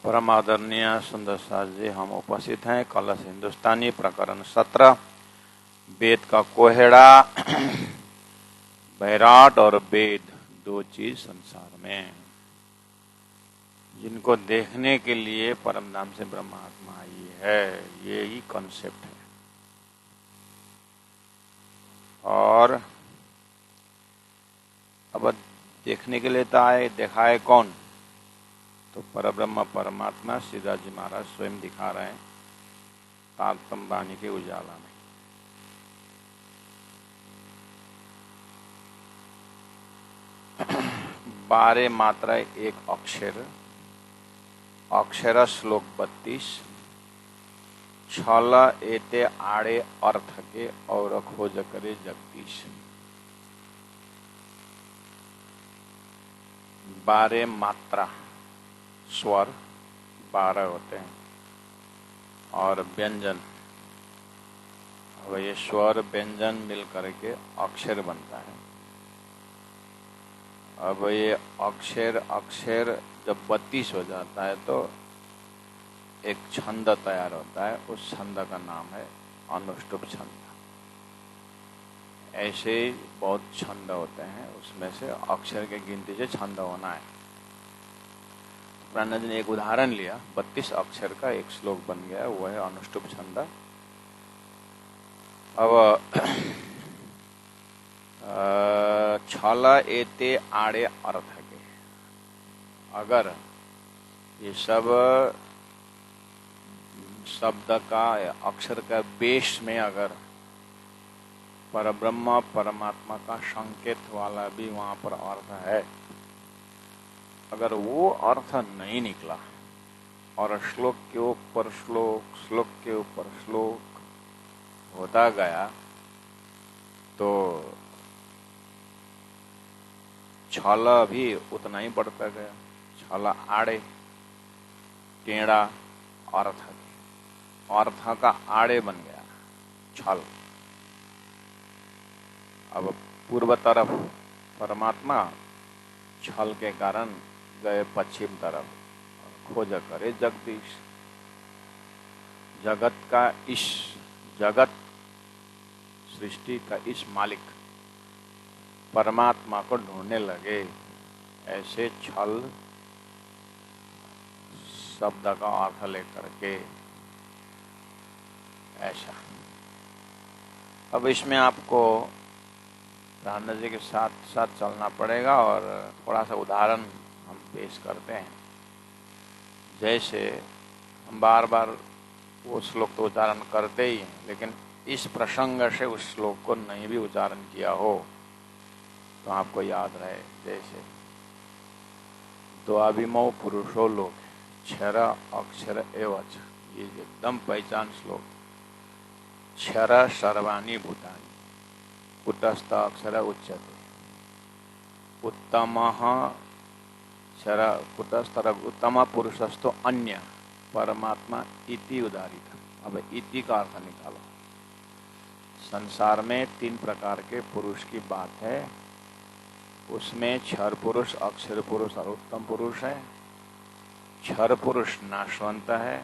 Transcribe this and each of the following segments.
परम आदरणीय सुंदर साज जी, हम उपस्थित हैं कलश हिंदुस्तानी प्रकरण 17 वेद का कोहेड़ा। बैराट और वेद दो चीज संसार में, जिनको देखने के लिए परम धाम से ब्रह्मात्मा आई है, ये ही कॉन्सेप्ट है। और अब देखने के लिए तो आए, दिखाए कौन? तो परब्रह्म परमात्मा सीधा जी महाराज स्वयं दिखा रहे हैं तारतम वाणी के उजाला में। बारह मात्रा एक अक्षर, अक्षर श्लोक 32। छल एते आड़े अर्थ के और खोज करे जगदीश। 12 मात्रा स्वर 12 होते हैं और व्यंजन, अब ये स्वर व्यंजन मिल करके अक्षर बनता है। अब ये अक्षर जब 32 हो जाता है तो एक छंद तैयार होता है, उस छंद का नाम है अनुष्टुप छंद। ऐसे बहुत छंद होते हैं, उसमें से अक्षर के गिनती से छंद होना है। प्राणनाथ जी ने एक उदाहरण लिया, 32 अक्षर का एक श्लोक बन गया, वो है अनुष्टुप छंद। अब छल एते आड़े अर्थ के, अगर ये सब शब्द का अक्षर का बेस में अगर परब्रह्म परमात्मा का संकेत वाला भी वहां पर अर्थ है, अगर वो अर्थ नहीं निकला और श्लोक के ऊपर श्लोक, श्लोक के ऊपर श्लोक होता गया, तो छल भी उतना ही बढ़ता गया। छल आड़े, टेढ़ा अर्थ का आड़े बन गया छल। अब पूर्व तरफ परमात्मा छल के कारण गए पश्चिम तरफ, खोज करे जगदीश। जगत का इस जगत सृष्टि का इस मालिक परमात्मा को ढूंढने लगे। ऐसे छल शब्द का अर्थ लेकर के, ऐसा। अब इसमें आपको प्राणनाथ जी के साथ साथ चलना पड़ेगा और थोड़ा सा उदाहरण हम पेश करते हैं। जैसे हम बार बार वो श्लोक तो उच्चारण करते ही हैं, लेकिन इस प्रसंग से उस श्लोक को नहीं भी उच्चारण किया हो तो आपको याद रहे। जैसे द्वाविमो पुरुषो लोक क्षर अक्षर एवच, ये एकदम पहचान श्लोक। क्षर सर्वाणि भूतानि कुटस्थ अक्षर उच्यते, उत्तमः क्षर कुटस्थ उत्तम पुरुषस्तो अन्य परमात्मा इति उदारित। अब इति का अर्थ निकालो। संसार में 3 प्रकार के पुरुष की बात है, उसमें क्षर पुरुष, अक्षर पुरुष और उत्तम पुरुष है। क्षर पुरुष नाशवंत है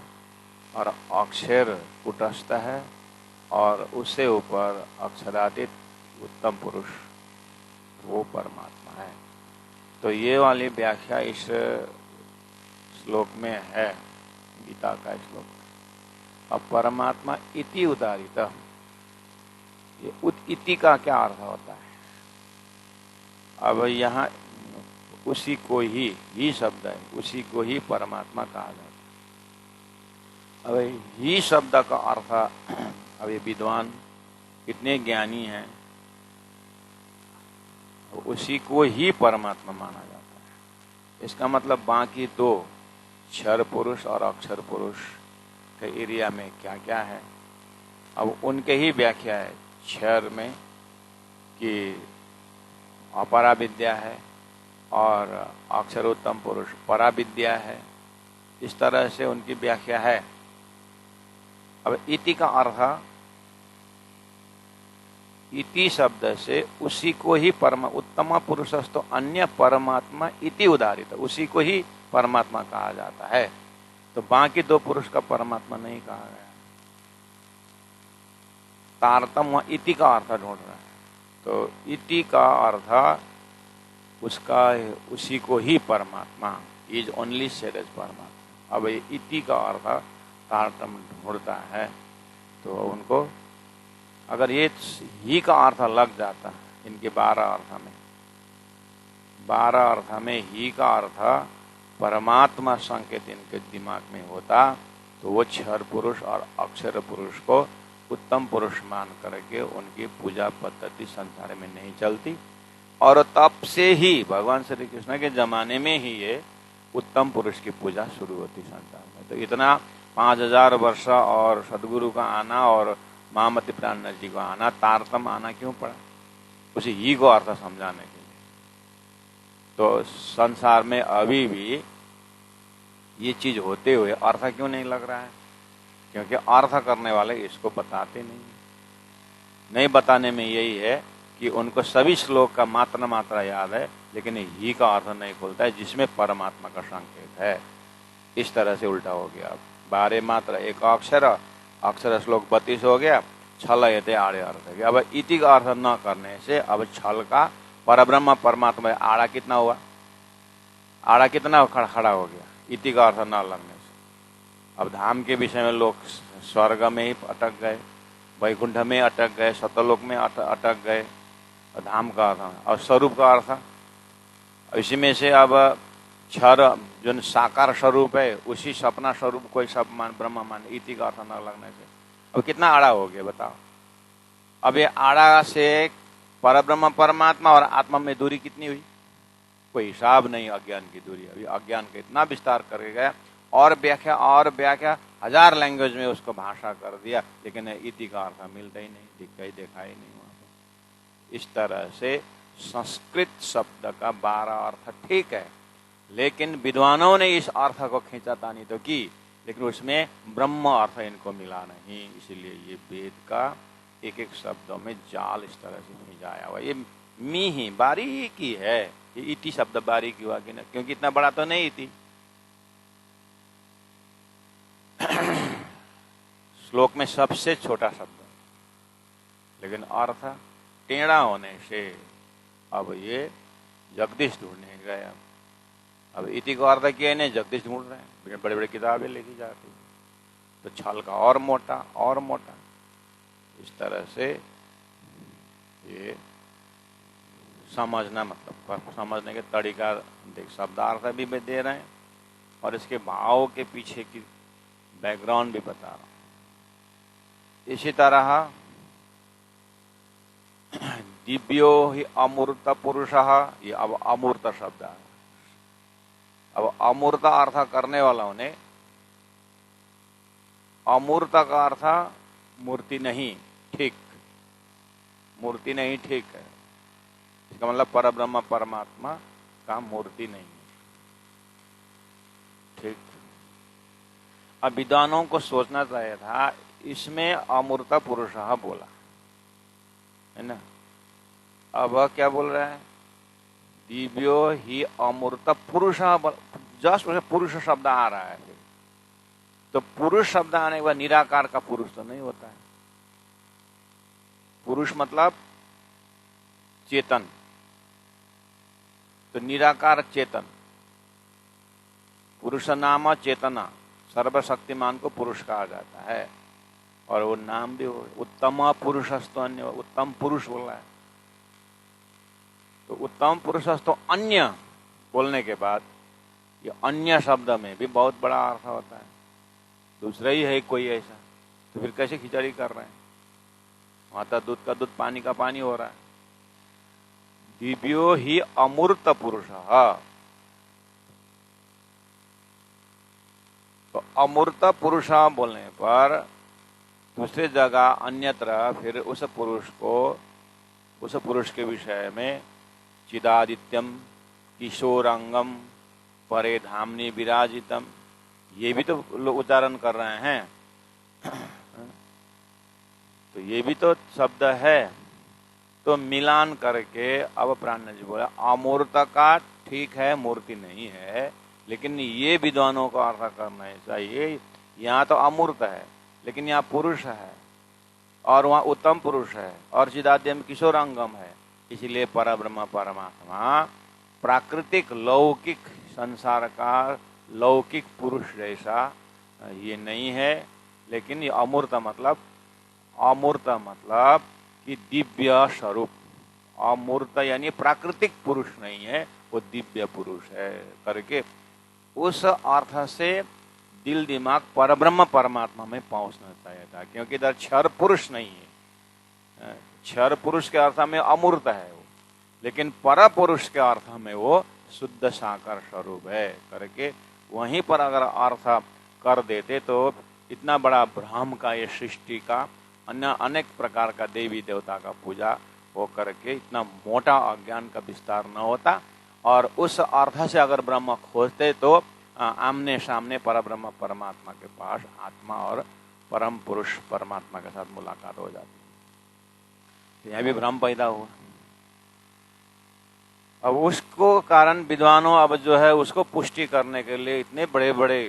और अक्षर कुटस्थ है, और उससे ऊपर अक्षरातीत उत्तम पुरुष वो परमात्मा है। तो ये वाली व्याख्या इस श्लोक में है, गीता का श्लोक। अब परमात्मा इति उदारित, ये इति का क्या अर्थ होता है? अब यहाँ उसी को ही शब्द है, उसी को ही परमात्मा कहा जाता है। अब ही शब्द का अर्थ, अब ये विद्वान कितने ज्ञानी हैं, उसी को ही परमात्मा माना जाता है। इसका मतलब बाकी 2 क्षर पुरुष और अक्षर पुरुष के एरिया में क्या क्या है, अब उनके ही व्याख्या है। क्षर में कि अपरा विद्या है और अक्षरोत्तम पुरुष परा विद्या है, इस तरह से उनकी व्याख्या है। अब इति का अर्थ, इति शब्द से उसी को ही उत्तम पुरुषस्तो अन्य परमात्मा इति उदारित, उसी को ही परमात्मा कहा जाता है। तो बाकी दो पुरुष का परमात्मा नहीं कहा गया। तारतम्य इति का अर्थ ढूंढ रहा है, तो इति का अर्थ उसका उसी को ही परमात्मा, इज ओनली सेड एज परमात्मा। अब ये इति का अर्थ तारतम्य ढूंढता है, तो उनको अगर ये ही का अर्थ लग जाता इनके 12 अर्थ में, 12 अर्थ में ही का अर्थ परमात्मा संकेत इनके दिमाग में होता, तो वो क्षर पुरुष और अक्षर पुरुष को उत्तम पुरुष मान करके उनकी पूजा पद्धति संसार में नहीं चलती। और तब से ही भगवान श्री कृष्ण के जमाने में ही ये उत्तम पुरुष की पूजा शुरू होती संसार में। तो इतना 5000 वर्ष और सदगुरु का आना और महामती प्राणनाथ जी को आना, तारतम आना क्यों पड़ा? उसी ही को अर्थ समझाने के लिए। तो संसार में अभी भी ये चीज होते हुए अर्थ क्यों नहीं लग रहा है? क्योंकि अर्थ करने वाले इसको बताते नहीं बताने में यही है कि उनको सभी श्लोक का मात्रा मात्रा याद है, लेकिन ही का अर्थ नहीं खुलता है जिसमें परमात्मा का संकेत है। इस तरह से उल्टा हो गया। 12 मात्रा एक अक्षर, अक्षर श्लोक 32 हो गया। छल यते आड़े अर्थ है। अब इति का अर्थ न करने से अब छल का परब्रह्म परमात्मा आड़ा कितना हुआ? आड़ा कितना खड़ा हो गया इति का अर्थ न लगने से। अब धाम के विषय में लोग स्वर्ग में ही अटक गए, वैकुंठ में अटक गए, सतलोक में अटक गए। धाम का अर्थ और स्वरूप का अर्थ, इसी में से अब क्षर जो साकार स्वरूप है उसी सपना स्वरूप कोई सब मान ब्रह्म मान, इति का अर्थ न लगने से अब कितना आड़ा हो गया बताओ। अब ये आड़ा से परब्रह्म परमात्मा और आत्मा में दूरी कितनी हुई? कोई हिसाब नहीं। अज्ञान की दूरी, अभी अज्ञान का इतना विस्तार कर गया और व्याख्या 1000 लैंग्वेज में उसको भाषा कर दिया, लेकिन इति का अर्थ मिलता ही नहीं, देखा ही नहीं वहां पर। इस तरह से संस्कृत शब्द का 12 अर्थ ठीक है, लेकिन विद्वानों ने इस अर्थ को खींचातानी तो की, लेकिन उसमें ब्रह्म अर्थ इनको मिला नहीं। इसलिए ये वेद का एक एक शब्दों में जाल इस तरह से खींचाया हुआ। ये मी ही बारीकी है, ये इति शब्द बारीकी हुआ कि ना, क्योंकि इतना बड़ा तो नहीं इति। श्लोक में सबसे छोटा शब्द, लेकिन अर्थ टेढ़ा होने से अब ये जगदीश ढूंढने गए। अब इति को अर्थ किया नहीं, जगदीश ढूंढ रहे हैं, बड़े बड़े किताबें लिखी जाती है, तो छल का और मोटा और मोटा। इस तरह से ये समझना, मतलब समझने के तरीका देख, शब्दार्थ भी दे रहे हैं और इसके भाव के पीछे की बैकग्राउंड भी बता रहा हूं। इसी तरह दिव्यो ही अमूर्त पुरुष, ये अब अमूर्त शब्द है। अब अमूर्त अर्थ करने वालों ने अमूर्त का अर्थ मूर्ति नहीं, ठीक, मूर्ति नहीं ठीक है। इसका मतलब परब्रह्म परमात्मा का मूर्ति नहीं है, ठीक। अब विद्वानों को सोचना चाहिए था, इसमें अमूर्त पुरुष बोला है ना। अब क्या बोल रहा है? दिव्यो ही अमूर्त पुरुष, जस्ट पुरुष शब्द आ रहा है। तो पुरुष शब्द आने के बाद निराकार का पुरुष तो नहीं होता है। पुरुष मतलब चेतन, तो निराकार चेतन, पुरुष नाम चेतना, सर्वशक्तिमान को पुरुष कहा जाता है। और वो नाम भी उत्तम पुरुषस्तो अन्य, उत्तम पुरुष बोल रहा है। तो उत्तम पुरुषस्तो अन्य बोलने के बाद ये अन्य शब्द में भी बहुत बड़ा अर्थ होता है, दूसरा ही है कोई ऐसा। तो फिर कैसे खिचड़ी कर रहे हैं? वहां दूध का दूध, पानी का पानी हो रहा है। दिव्यो ही अमूर्त पुरुष, तो अमूर्त पुरुष बोलने पर दूसरे जगह अन्यत्र फिर उस पुरुष के विषय में चिदादित्यम किशोरांगम परे धामनी विराजितम, ये भी तो लोग उच्चारण कर रहे हैं। तो ये भी तो शब्द है। तो मिलान करके अब प्राण जी बोला अमूर्त का ठीक है, मूर्ति नहीं है, लेकिन ये विद्वानों को अर्थ करना चाहिए, यहाँ तो अमूर्त है लेकिन यहाँ पुरुष है और वहाँ उत्तम पुरुष है और चिदाद्यम किशोरांगम है, इसलिए परब्रह्म परमात्मा प्राकृतिक लौकिक संसार का लौकिक पुरुष जैसा ये नहीं है, लेकिन ये अमूर्त मतलब कि दिव्य स्वरूप, अमूर्त यानी प्राकृतिक पुरुष नहीं है, वो दिव्य पुरुष है करके उस अर्थ से दिल दिमाग परब्रह्म परमात्मा में पहुंचना चाहिए था, क्योंकि इधर क्षर पुरुष नहीं है। क्षर पुरुष के अर्थ में अमूर्त है वो, लेकिन पर पुरुष के अर्थ में वो शुद्ध साकार स्वरूप है करके वहीं पर अगर अर्थ कर देते तो इतना बड़ा भ्रम का ये सृष्टि का अन्य अनेक प्रकार का देवी देवता का पूजा हो करके इतना मोटा अज्ञान का विस्तार न होता, और उस अर्थ से अगर ब्रह्म खोजते तो आमने सामने परब्रह्म परमात्मा के पास आत्मा और परम पुरुष परमात्मा के साथ मुलाकात हो जाती। यह भी भ्रम पैदा हुआ। अब उसको कारण विद्वानों अब जो है उसको पुष्टि करने के लिए इतने बड़े बड़े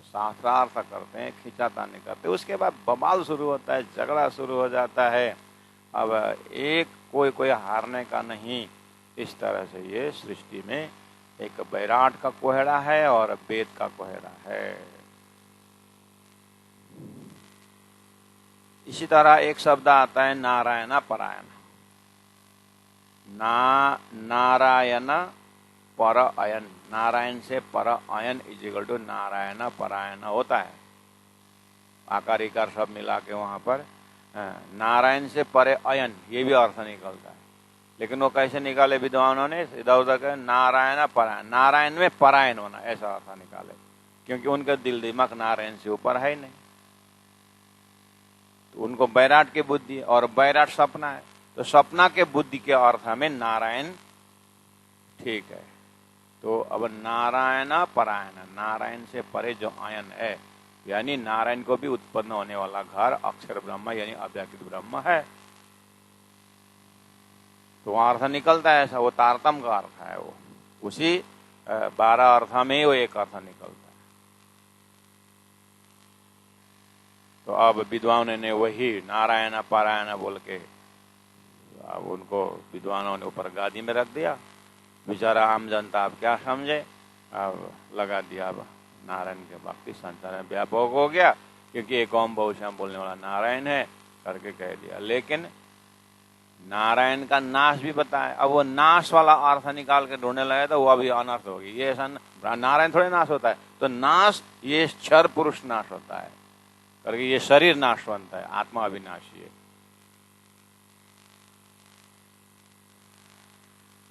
शास्त्रार्थ करते हैं, खिंचातानी करते हैं, उसके बाद बवाल शुरू होता है, झगड़ा शुरू हो जाता है। अब एक कोई हारने का नहीं, इस तरह से ये सृष्टि में एक बैराट का कोहड़ा है और वेद का कोहड़ा है। इसी तरह एक शब्द आता है नारायण परायण। नारायण पर अयन, नारायण से पर अयन इज इक्वल टू नारायण परायण होता है। आकार इकार सब मिला के वहां पर नारायण से परे अयन ये भी अर्थ निकलता है, लेकिन वो कैसे निकाले विद्वानों ने, इधर उधर के नारायण परायण, नारायण में परायण होना ऐसा अर्थ निकाले, क्योंकि उनका दिल दिमाग नारायण से ऊपर है नहीं। तो उनको बैराट की बुद्धि, और बैराट सपना है, तो सपना के बुद्धि के अर्थ में नारायण ठीक है। तो अब नारायण परायण, नारायण से परे जो आयन है, यानी नारायण को भी उत्पन्न होने वाला घर अक्षर ब्रह्म यानी अव्याकृत ब्रह्म है। तो वहां अर्थ निकलता है ऐसा, वो तारतम का अर्थ है, वो उसी 12 अर्थ में वो एक अर्थ निकलता है। तो अब विद्वानों ने वही नारायण पारायण बोल के अब उनको विद्वानों ने ऊपर गादी में रख दिया। बेचारा आम जनता अब क्या समझे, अब लगा दिया अब नारायण के भक्ति संसार में व्यापक हो गया, क्योंकि एक ओम बहुश्याम बोलने वाला नारायण है करके कह दिया। लेकिन नारायण का नाश भी बताया, अब वो नाश वाला अर्थ निकाल के ढूंढने लगे तो वो अभी अनर्थ होगी। ये ऐसा नारायण थोड़े नाश होता है, तो नाश ये क्षर पुरुष नाश होता है करके ये शरीर नाशवंत है, आत्मा अविनाशी है।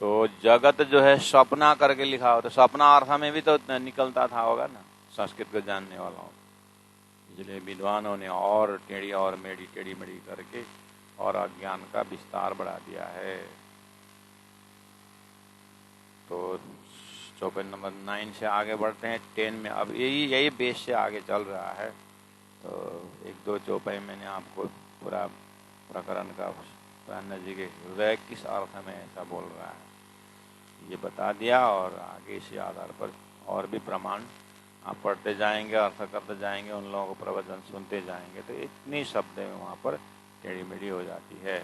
तो जगत जो है सपना करके लिखा हो, तो सपना अर्थ में भी तो निकलता था होगा ना संस्कृत को जानने वालों। इसलिए विद्वानों ने और टेढ़ी और मेढ़ी टेढ़ी मेढ़ी करके और अज्ञान का विस्तार बढ़ा दिया है। तो चौपाई नंबर 9 से आगे बढ़ते हैं 10 में। अब यही बेस से आगे चल रहा है। तो 1-2 चौपाई मैंने आपको पूरा प्रकरण का प्राण जी के हृदय किस अर्थ में ऐसा बोल रहा है ये बता दिया, और आगे इसी आधार पर और भी प्रमाण आप पढ़ते जाएंगे, अर्थ करते जाएंगे, उन लोगों को प्रवचन सुनते जाएंगे, तो इतनी शब्द में वहां पर टेढ़ी मेढ़ी हो जाती है।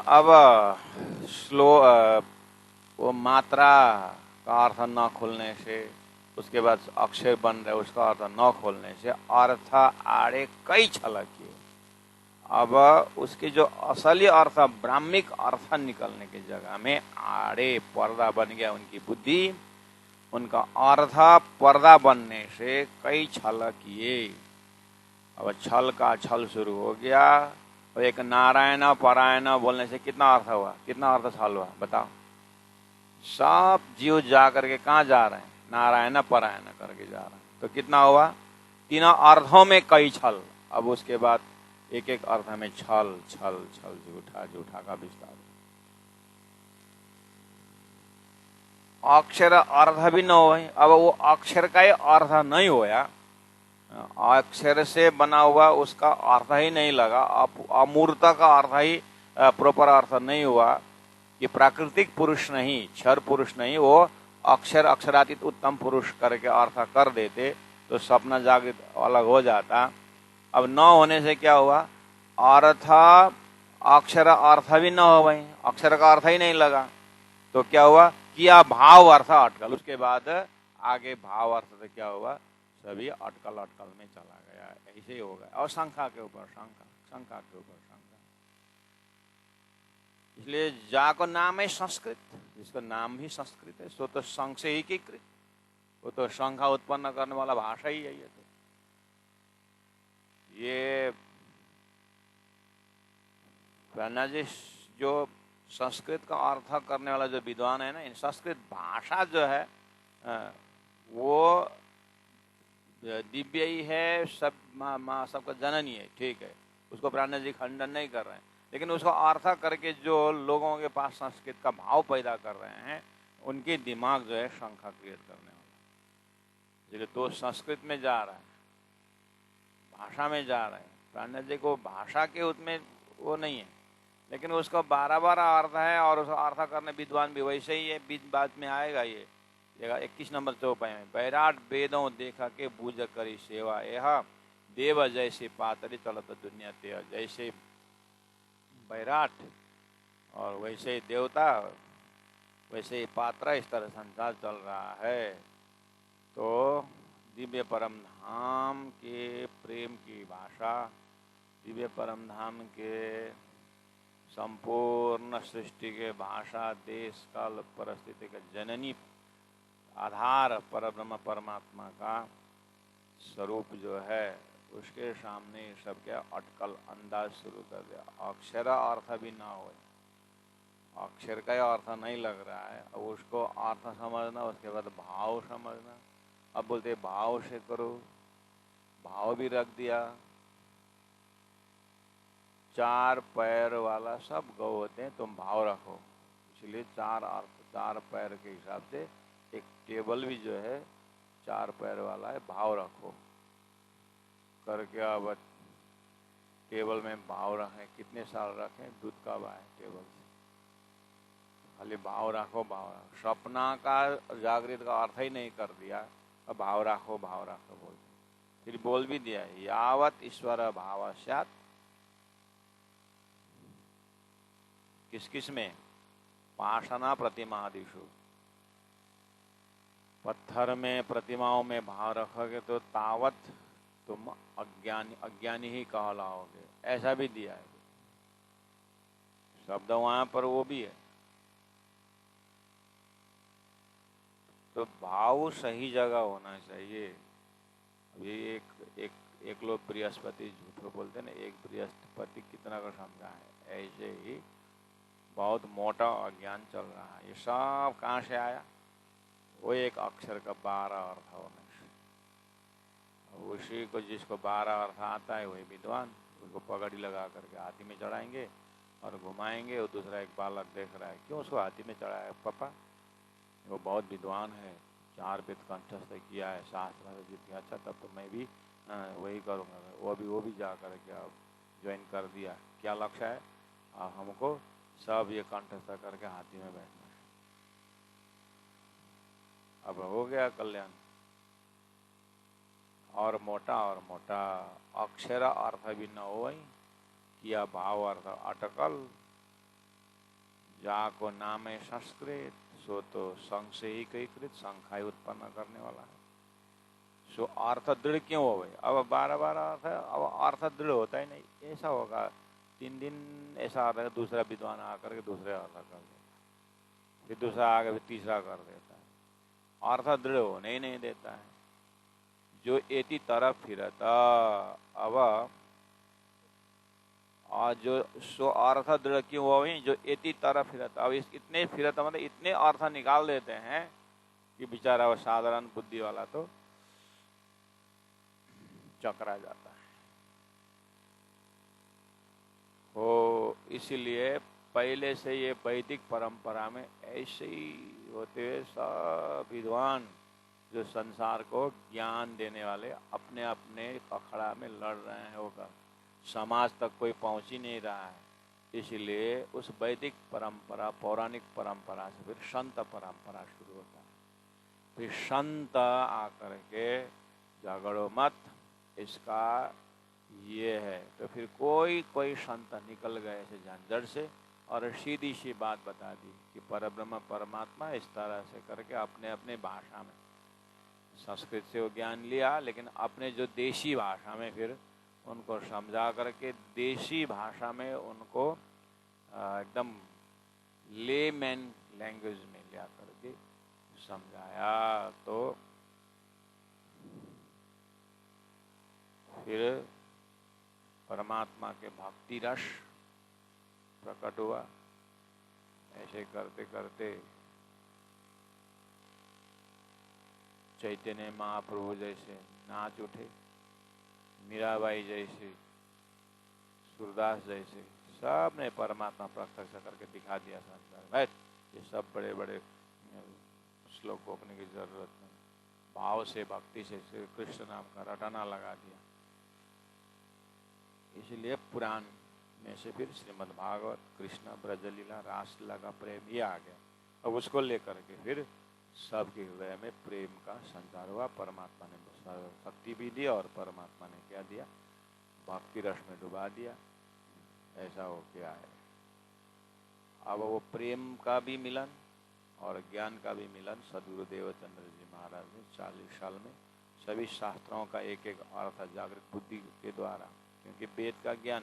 अब वो मात्रा का अर्थ न खोलने से, उसके बाद अक्षर बन रहे उसका अर्थ न खोलने से अर्थ आड़े कई छलक किए। अब उसके जो असली अर्थ ब्राह्मिक अर्थ निकलने की जगह में आड़े पर्दा बन गया उनकी बुद्धि, उनका अर्थ पर्दा बनने से कई छल किए। अब छल का छल शुरू हो गया, और एक नारायण परायण बोलने से कितना अर्थ हुआ, कितना अर्थ छल हुआ बताओ। सब जीव जा करके कहाँ जा रहे हैं, नारायण परायण करके जा रहे हैं, तो कितना हुआ, तीनों अर्थों में कई छल। अब उसके बाद एक एक अर्थ में छल छल छल, झूठा झूठा का विस्तार। अक्षर अर्थ भी न हो, अब वो अक्षर का ही अर्थ नहीं होया, अक्षर से बना हुआ उसका अर्थ ही नहीं लगा, अमूर्त का अर्थ ही प्रॉपर अर्थ नहीं हुआ कि प्राकृतिक पुरुष नहीं, क्षर पुरुष नहीं, वो अक्षर अक्षरातीत उत्तम पुरुष करके अर्थ कर देते तो स्वप्न जागृत अलग हो जाता। अब न होने से क्या हुआ, अर्थ अक्षर अर्थ भी न हो भाई, अक्षर का अर्थ ही नहीं लगा, तो क्या हुआ, किया भाव अर्थ अटकल, उसके बाद आगे भाव अर्थ से क्या हुआ, सभी अटकल अटकल में चला गया। ऐसे ही हो गया। और शंका के ऊपर शंका, शंका के ऊपर शंका। इसलिए जा को नाम है संस्कृत, जिसका नाम ही संस्कृत है, सो तो संघ से ही कृत, वो तो शंका उत्पन्न करने वाला भाषा ही है। ये जी जो संस्कृत का अर्थ करने वाला जो विद्वान है ना, इन संस्कृत भाषा जो है वो दिव्य ही है, सब माँ सबका जननी है, ठीक है, उसको प्राण जी खंडन नहीं कर रहे हैं, लेकिन उसको अर्थ करके जो लोगों के पास संस्कृत का भाव पैदा कर रहे हैं, उनके दिमाग जो है शंका क्रिएट करने वाला। इसलिए तो संस्कृत में जा रहा है, भाषा में जा रहे हैं। प्राण जी को भाषा के उसमें वो नहीं है, लेकिन उसका 12 अर्थ है, और उसका अर्थ करने विद्वान भी वैसे ही है। बीच बाद में आएगा ये 21 नंबर चौपाई में, बैराट वेदों देखा के बूझ करी सेवा, यह देव जैसे पातरी चलत दुनिया ते, जैसे बैराट और वैसे ही देवता, वैसे ही पात्र, इस तरह संसार चल रहा है। तो दिव्य परम धाम के प्रेम की भाषा, दिव्य परम धाम के संपूर्ण सृष्टि के भाषा, देश काल परिस्थिति का जननी आधार परब्रह्म परमात्मा का स्वरूप जो है, उसके सामने सबके अटकल अंदाज शुरू कर दिया। अक्षर अर्थ भी ना हो, अक्षर का अर्थ नहीं लग रहा है, अब उसको अर्थ समझना, उसके बाद भाव समझना। अब बोलते भाव से करो, भाव भी रख दिया। 4 पैर वाला सब गौ होते हैं, तुम भाव रखो, इसलिए 4 अर्थ, 4 पैर के हिसाब से एक टेबल भी जो है 4 पैर वाला है, भाव रखो करके। अब टेबल में भाव रखें, कितने साल रखें, दूध कब आए टेबल से, खाली भाव रखो, भाव रखो। सपना का जागृत का अर्थ ही नहीं कर दिया, अब भाव रखो, भाव रखो बोलते। फिर बोल भी दिया, यावत ईश्वर भावस्यात्, किस किस में, पाषाणा प्रतिमादिषु, पत्थर में प्रतिमाओं में भाव रखोगे तो तावत तुम अज्ञानी ही कहलाओगे, ऐसा भी दिया है शब्द वहां पर, वो भी है। तो भाव सही जगह होना चाहिए। अभी एक लोग बृहस्पति झूठ बोलते ना, एक बृहस्पति कितना का समझा है, ऐसे ही बहुत मोटा अज्ञान चल रहा है। ये सब कहाँ से आया, वो एक अक्षर का 12 अर्थ होने से। उसी को, जिसको 12 अर्थ आता है वही विद्वान, उसको पगड़ी लगा करके हाथी में चढ़ाएंगे और घुमाएंगे। और दूसरा एक बालक देख रहा है, क्यों उसको हाथी में चढ़ाया पापा, वो बहुत विद्वान है, 4 वेद कंठस्थ किया है, शास्त्र जीत गया, अच्छा तब तो मैं भी वही करूँगा। वो भी जा करके अब ज्वाइन कर दिया। क्या लक्ष्य है, हमको सब ये कंठस्थ करके हाथी में बैठना है। अब हो गया कल्याण। और मोटा अक्षर अर्थ भी न हो, किया भाव अर्थ अटकल, जाको नाम है संस्कृत, सो तो संघ से ही कई कृत, संख्या उत्पन्न करने वाला है। सो अर्थ दृढ़ क्यों हो गए, अब 12 अर्थ है, अब अर्थ दृढ़ होता ही नहीं। ऐसा होगा 3 दिन ऐसा आता है, दूसरा विद्वान आकर के दूसरे अर्थ कर देता, फिर दूसरा आगे फिर तीसरा कर देता है, अर्थ दृढ़ होने ही नहीं देता है। जो एति तरफ फिरता, अब और जो सो अर्थ दृढ़ क्यों हो गई, जो एति तरफ फिरता, अब इतने फिरता मतलब इतने अर्थ निकाल देते हैं कि बेचारा वो साधारण बुद्धि वाला तो चकरा जाता है। हो इसीलिए पहले से ये वैदिक परंपरा में ऐसे ही होते हुए सब विद्वान जो संसार को ज्ञान देने वाले अपने अपने अखड़ा में लड़ रहे हैं, होगा समाज तक कोई पहुंच ही नहीं रहा है। इसलिए उस वैदिक परंपरा, पौराणिक परंपरा से फिर संत परंपरा शुरू होता है। फिर संत आकर के झगड़ो मत, इसका ये है। तो फिर कोई संत निकल गए ऐसे झंझट से और सीधी सी बात बता दी कि परब्रह्म परमात्मा इस तरह से करके अपने अपने भाषा में, संस्कृत से वो ज्ञान लिया लेकिन अपने जो देशी भाषा में फिर उनको समझा करके देशी भाषा में उनको एकदम लेमैन लैंग्वेज में लिया करके समझाया। तो फिर परमात्मा के भक्ति रस प्रकट हुआ। ऐसे करते करते चैतन्य महाप्रभु जैसे नाच उठे, मीराबाई जैसे, सूरदास जैसे, सब ने परमात्मा प्रत्यक्ष करके दिखा दिया संसार में। ये सब बड़े बड़े श्लोक बोलने की जरूरत नहीं, भाव से भक्ति से श्री कृष्ण नाम का रटाना लगा दिया। इसलिए पुराण में से फिर श्रीमद् भागवत, कृष्ण ब्रजलीला, रासलीला का प्रेम ही आ गया। अब उसको लेकर के फिर सबके हृदय में प्रेम का संचार हुआ। परमात्मा ने शक्ति भी दी और परमात्मा ने क्या दिया, भक्ति रस में डुबा दिया। ऐसा हो गया है। अब वो प्रेम का भी मिलन और ज्ञान का भी मिलन सदगुरु देवचंद्र जी महाराज ने 40 साल में सभी शास्त्रों का एक एक अर्थ जागृत बुद्धि के द्वारा, क्योंकि वेद का ज्ञान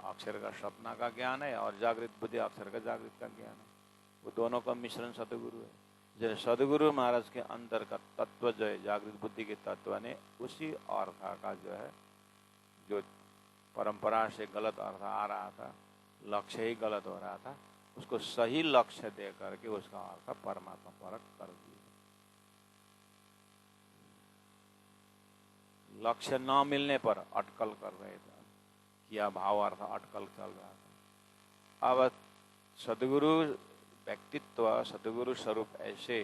अक्षर का सपना का ज्ञान है और जागृत बुद्धि अक्षर का जागृत का ज्ञान है। वो दोनों का मिश्रण सदगुरु है। जैसे सदगुरु महाराज के अंदर का तत्व जो है जागृत बुद्धि के तत्व ने उसी अर्थ का जो है, जो परंपरा से गलत अर्थ आ रहा था, लक्ष्य ही गलत हो रहा था, उसको सही लक्ष्य दे करके उसका अर्थ परमात्मा परक कर दिया। लक्ष्य न मिलने पर अटकल कर रहे थे, किया भाव अर्थ अटकल चल रहा था। अब सदगुरु व्यक्तित्व, सदगुरु स्वरूप ऐसे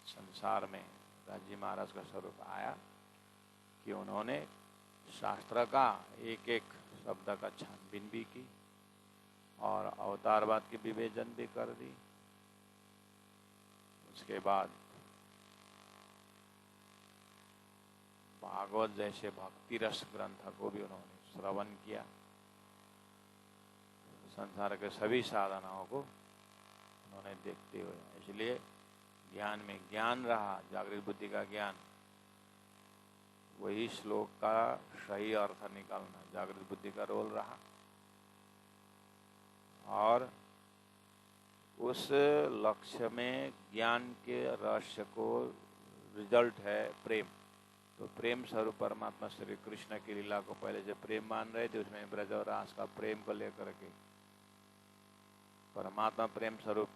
संसार में राजी महाराज का स्वरूप आया कि उन्होंने शास्त्र का एक एक शब्द का छानबीन भी की और अवतारवाद की विवेचन भी कर दी। उसके बाद भागवत जैसे भक्ति रस ग्रंथ को भी उन्होंने श्रवण किया। संसार के सभी साधनाओं को उन्होंने देखते हुए, इसलिए ज्ञान में ज्ञान रहा, जागृत बुद्धि का ज्ञान, वही श्लोक का सही अर्थ निकालना जागृत बुद्धि का रोल रहा। और उस लक्ष्य में ज्ञान के रहस्य को रिजल्ट है प्रेम। तो प्रेम स्वरूप परमात्मा श्री कृष्ण की लीला को पहले से प्रेम मान रहे थे, उसमें ब्रज और रास का प्रेम को लेकर के परमात्मा प्रेम स्वरूप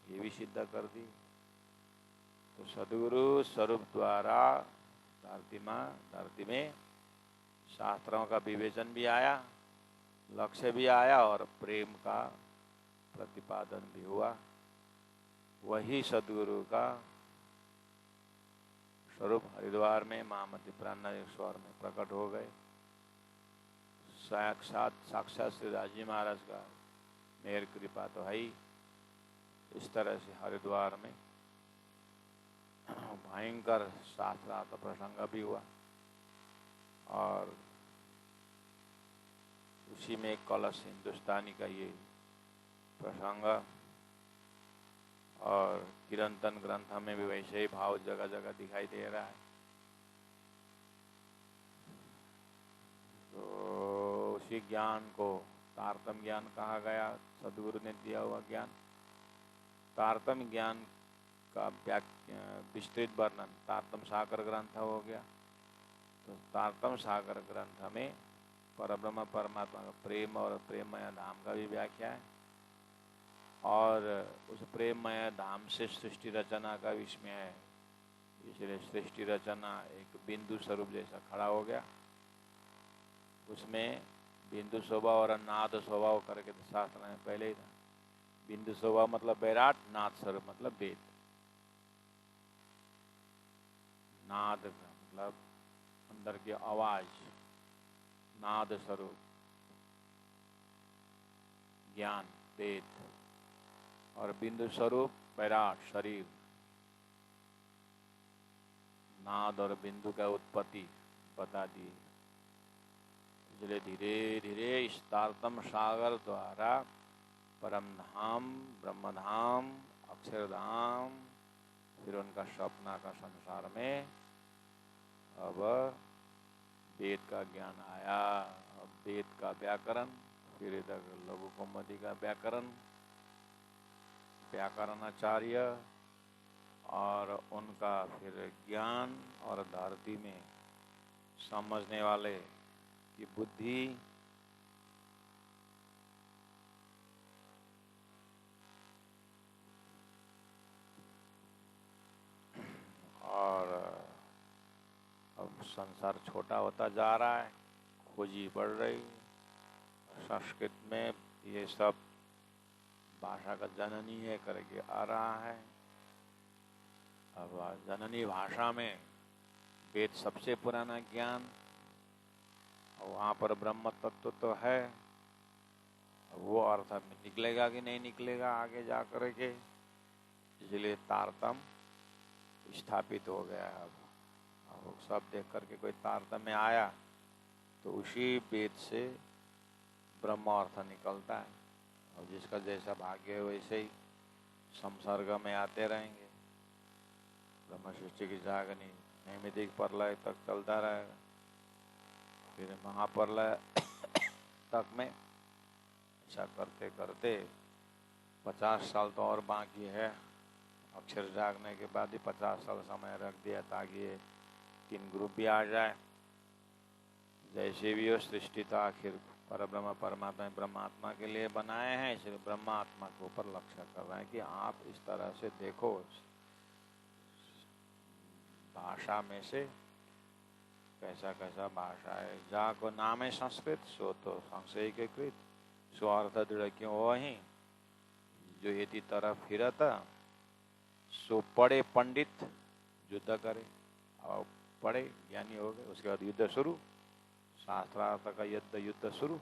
ये भी सिद्ध कर दी। तो सदगुरु स्वरूप द्वारा धरती में शास्त्रों का विवेचन भी आया, लक्ष्य भी आया और प्रेम का प्रतिपादन भी हुआ। वही सदगुरु का स्वरूप हरिद्वार में महामती प्राणेश्वर में प्रकट हो गए। साक्षात श्री राजी महाराज का मेहर कृपा तो है ही। इस तरह से हरिद्वार में भयंकर शास्त्रार्थ प्रसंग भी हुआ और उसी में कलश हिंदुस्तानी का ये प्रसंग और किरंतन ग्रंथ में भी वैसे ही भाव जगह जगह दिखाई दे रहा है। तो उसी ज्ञान को तारतम्य ज्ञान कहा गया, सदगुरु ने दिया हुआ ज्ञान। तारतम्य ज्ञान का विस्तृत वर्णन तारतम्य सागर ग्रंथ हो गया। तो तारतम्य सागर ग्रंथ में परब्रह्म परमात्मा का प्रेम और प्रेममय धाम का भी व्याख्या है और उस प्रेममय धाम से सृष्टि रचना का विस्मय है। इसलिए सृष्टि रचना एक बिंदु स्वरूप जैसा खड़ा हो गया। उसमें बिंदु स्वभाव और नाद स्वभाव करके तो शास्त्र में पहले ही था। बिंदु स्वभाव मतलब विराट, नाद स्वरूप मतलब वेद। नाद मतलब अंदर की आवाज, नाद स्वरूप ज्ञान वेद और बिंदु स्वरूप विराट शरीर। नाद और बिंदु का उत्पत्ति बता दी। इसलिए धीरे धीरे इस तारतम सागर द्वारा परम धाम, ब्रह्मधाम, अक्षरधाम, फिर उनका स्वप्ना का संसार में अब वेद का ज्ञान आया। अब वेद का व्याकरण, फिर इधर लघु कौमुदी का व्याकरण, व्याकरणाचार्य और उनका फिर ज्ञान, और धरती में समझने वाले की बुद्धि, और अब संसार छोटा होता जा रहा है, खोजी बढ़ रही। संस्कृत में ये सब भाषा का जननी है करके आ रहा है। अब जननी भाषा में वेद सबसे पुराना ज्ञान, और वहाँ पर ब्रह्म तत्व तो है, वो अर्थ में निकलेगा कि नहीं निकलेगा आगे जा करके, इसलिए तारतम स्थापित हो गया है। अब सब देख करके कोई तारतम्य आया तो उसी वेद से ब्रह्म अर्थ निकलता है, और जिसका जैसा भाग्य है वैसे ही संसर्ग में आते रहेंगे। ब्रह्म सृष्टि की जागनी नैमितिक प्रलय तक चलता रहेगा, फिर महाप्रलय तक में ऐसा करते करते 50 साल तो और बाकी है। अक्षर जागने के बाद ही 50 साल समय रख दिया ताकि ये 3 ग्रुप भी आ जाए। जैसे भी वो सृष्टि था आखिर परब्रह्म परमात्मा ब्रह्मात्मा के लिए बनाए हैं, इसलिए ब्रह्मात्मा के ऊपर लक्ष्य कर रहे हैं कि आप इस तरह से देखो। भाषा में से कैसा कैसा भाषा है, जहाँ को नाम है संस्कृत सो तो संशय के कृत, सो अर्थ दृढ़ क्यों वही जो यति तरफ फिरत, सो पढ़े पंडित युद्ध करे। और पढ़े ज्ञानी हो गए, उसके बाद युद्ध शुरू, शास्त्रार्थ का युद्ध शुरू।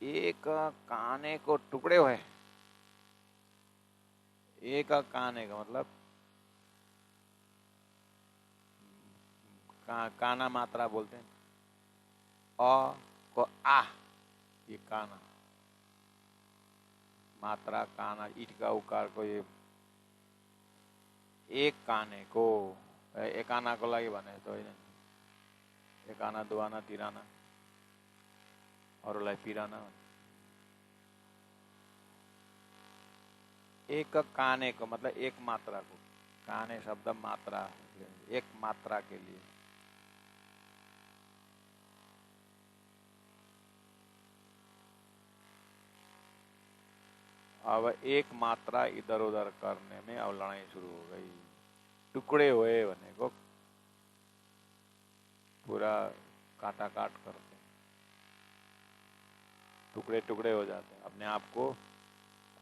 एक काने को टुकड़े हुए, एक काने का मतलब काना मात्रा बोलते हैं, अ को आ, ये काना मात्रा, काना ईट का उकार को, ये एक काने को, एक आना को लगे बने तो एक आना, 2 आना, 3 आना और लाई पीराना। एक काने को मतलब एक मात्रा को, काने शब्द मात्रा, एक मात्रा के लिए। अब एक मात्रा इधर उधर करने में अब लड़ाई शुरू हो गई। टुकड़े हुए बने को पूरा काटा काट करते, टुकड़े टुकड़े हो जाते हैं, अपने आप को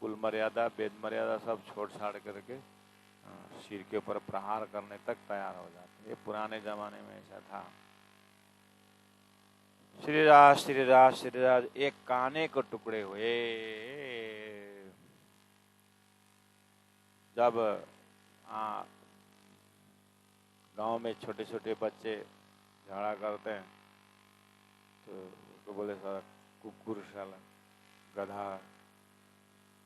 कुल मर्यादा वेद मर्यादा सब छोड़ छाड़ करके सिर के ऊपर प्रहार करने तक तैयार हो जाते। ये पुराने जमाने में ऐसा था। श्रीराज श्रीराज श्रीराज एक काने को टुकड़े हुए। जब गांव में छोटे छोटे बच्चे झगड़ा करते हैं तो बोले सारा कुकुर, साला गधा,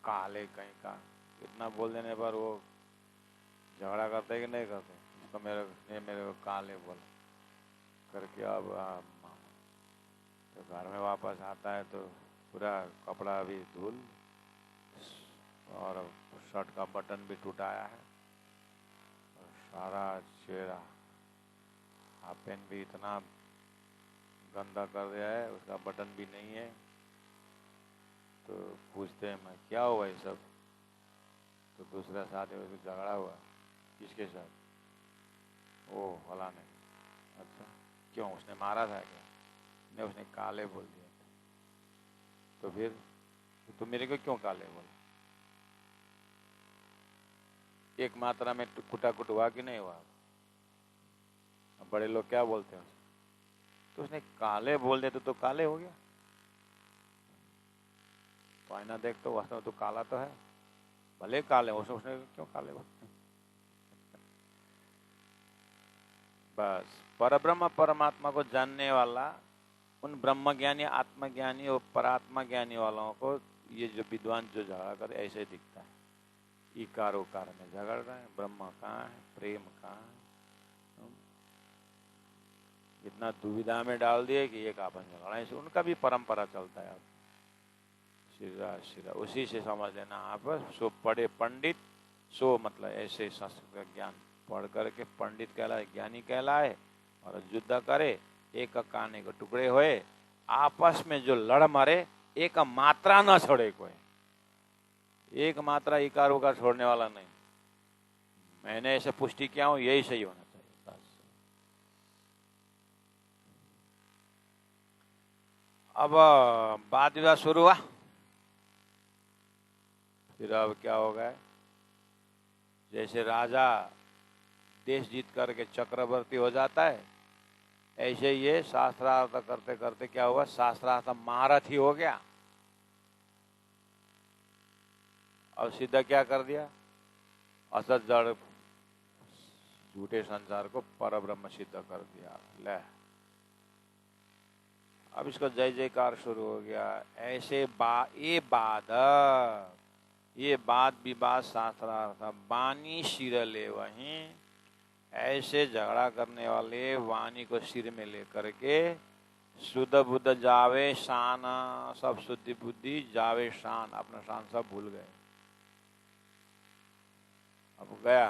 काले कहीं का, इतना बोल देने पर वो झगड़ा करते कि नहीं करते, उसको मेरे को काले बोला करके। अब तो घर में वापस आता है तो पूरा कपड़ा भी धूल और शर्ट का बटन भी टूटाया है और सारा चेहरा, हाफ पैंट भी इतना गंदा कर दिया है, उसका बटन भी नहीं है। तो पूछते हैं मैं क्या हुआ ये सब, तो दूसरा साथी उसको झगड़ा हुआ। किसके साथ? ओ फला ने। अच्छा क्यों, उसने मारा था क्या? नहीं, उसने काले बोल दिया। तो फिर तो मेरे को क्यों काले बोला? एक मात्रा में कुटा कुट हुआ कि नहीं हुआ? बड़े लोग क्या बोलते हैं, तो उसने काले बोल दिया तो काले हो गया। तो आईना देख तो वास्तव में तो काला तो है, भले काले उसने क्यों काले बोलते? बस परब्रह्म परमात्मा को जानने वाला, उन ब्रह्म ज्ञानी आत्मज्ञानी और परात्मा ज्ञानी वालों को ये जो विद्वान जो झगड़ा करे ऐसे ही दिखता है। इकार उकार में झगड़ रहे हैं, ब्रह्म कहाँ है, प्रेम कहाँ है। इतना दुविधा में डाल दिए कि एक आपन झगड़ा, ऐसे उनका भी परंपरा चलता है। अब सीधा सीधा उसी से समझ लेना आप। सो पढ़े पंडित, सो मतलब ऐसे संस्कृत का ज्ञान पढ़ करके पंडित कहलाए, ज्ञानी कहलाए, और युद्ध करे, एक काने के टुकड़े होए, आपस में जो लड़ मरे, एक मात्रा न छोड़े कोई, एक मात्रा इकार उकार छोड़ने वाला नहीं। मैंने ऐसे पुष्टि किया हूं, यही सही होना चाहिए बस। अब वाद विवाद शुरू हुआ, फिर अब क्या हो गया, जैसे राजा देश जीत करके चक्रवर्ती हो जाता है, ऐसे ये शास्त्रार्थ करते करते क्या हुआ, शास्त्रार्थ महारथ ही हो गया। और सीधा क्या कर दिया, असत जड़ झूठे संसार को परब्रह्म सिद्ध कर दिया। ले अब इसका जय जयकार शुरू हो गया। ऐसे ये बात विवाद शास्त्रार्थ वाणी सिर ले वहीं, ऐसे झगड़ा करने वाले वाणी को सिर में लेकर के शुद्ध बुद्ध जावे शान, सब शुद्धि बुद्धि जावे शान, अपना शान सब भूल गए। अब गया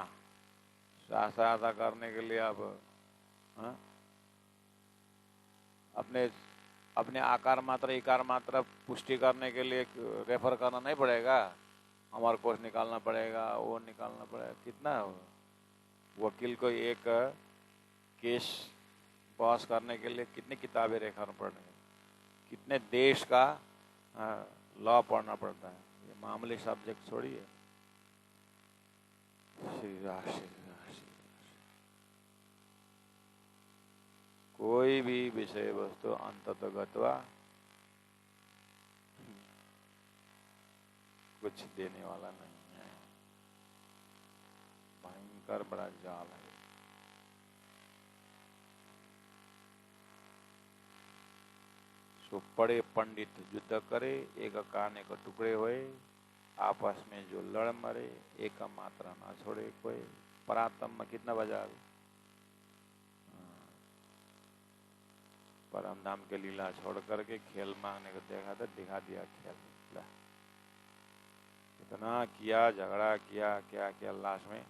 शास्त्रार्थ करने के लिए, अब हा? अपने आकार मात्रा इकार मात्रा पुष्टि करने के लिए रेफर करना नहीं पड़ेगा, हमारे कोर्स निकालना पड़ेगा, वो निकालना पड़ेगा। कितना वकील को एक केस पास करने के लिए कितनी किताबें रेफर पड़ेंगे, कितने देश का लॉ पढ़ना पड़ता है। ये मामूली सब्जेक्ट छोड़िए। श्री राम। कोई भी विषय वस्तु अंततः गत्वा कुछ देने वाला नहीं है, भयंकर बड़ा जाल है। सो पढ़े पंडित युद्ध करे, एक काने को टुकड़े होए, आपस में जो लड़ मरे, एक मात्रा ना छोड़े कोई। परात्म में कितना बजा अभी, परम धाम के लीला छोड़ करके खेल मांगने को देखा था, दिखा दिया खेल। इतना किया, झगड़ा किया, क्या किया, लास्ट में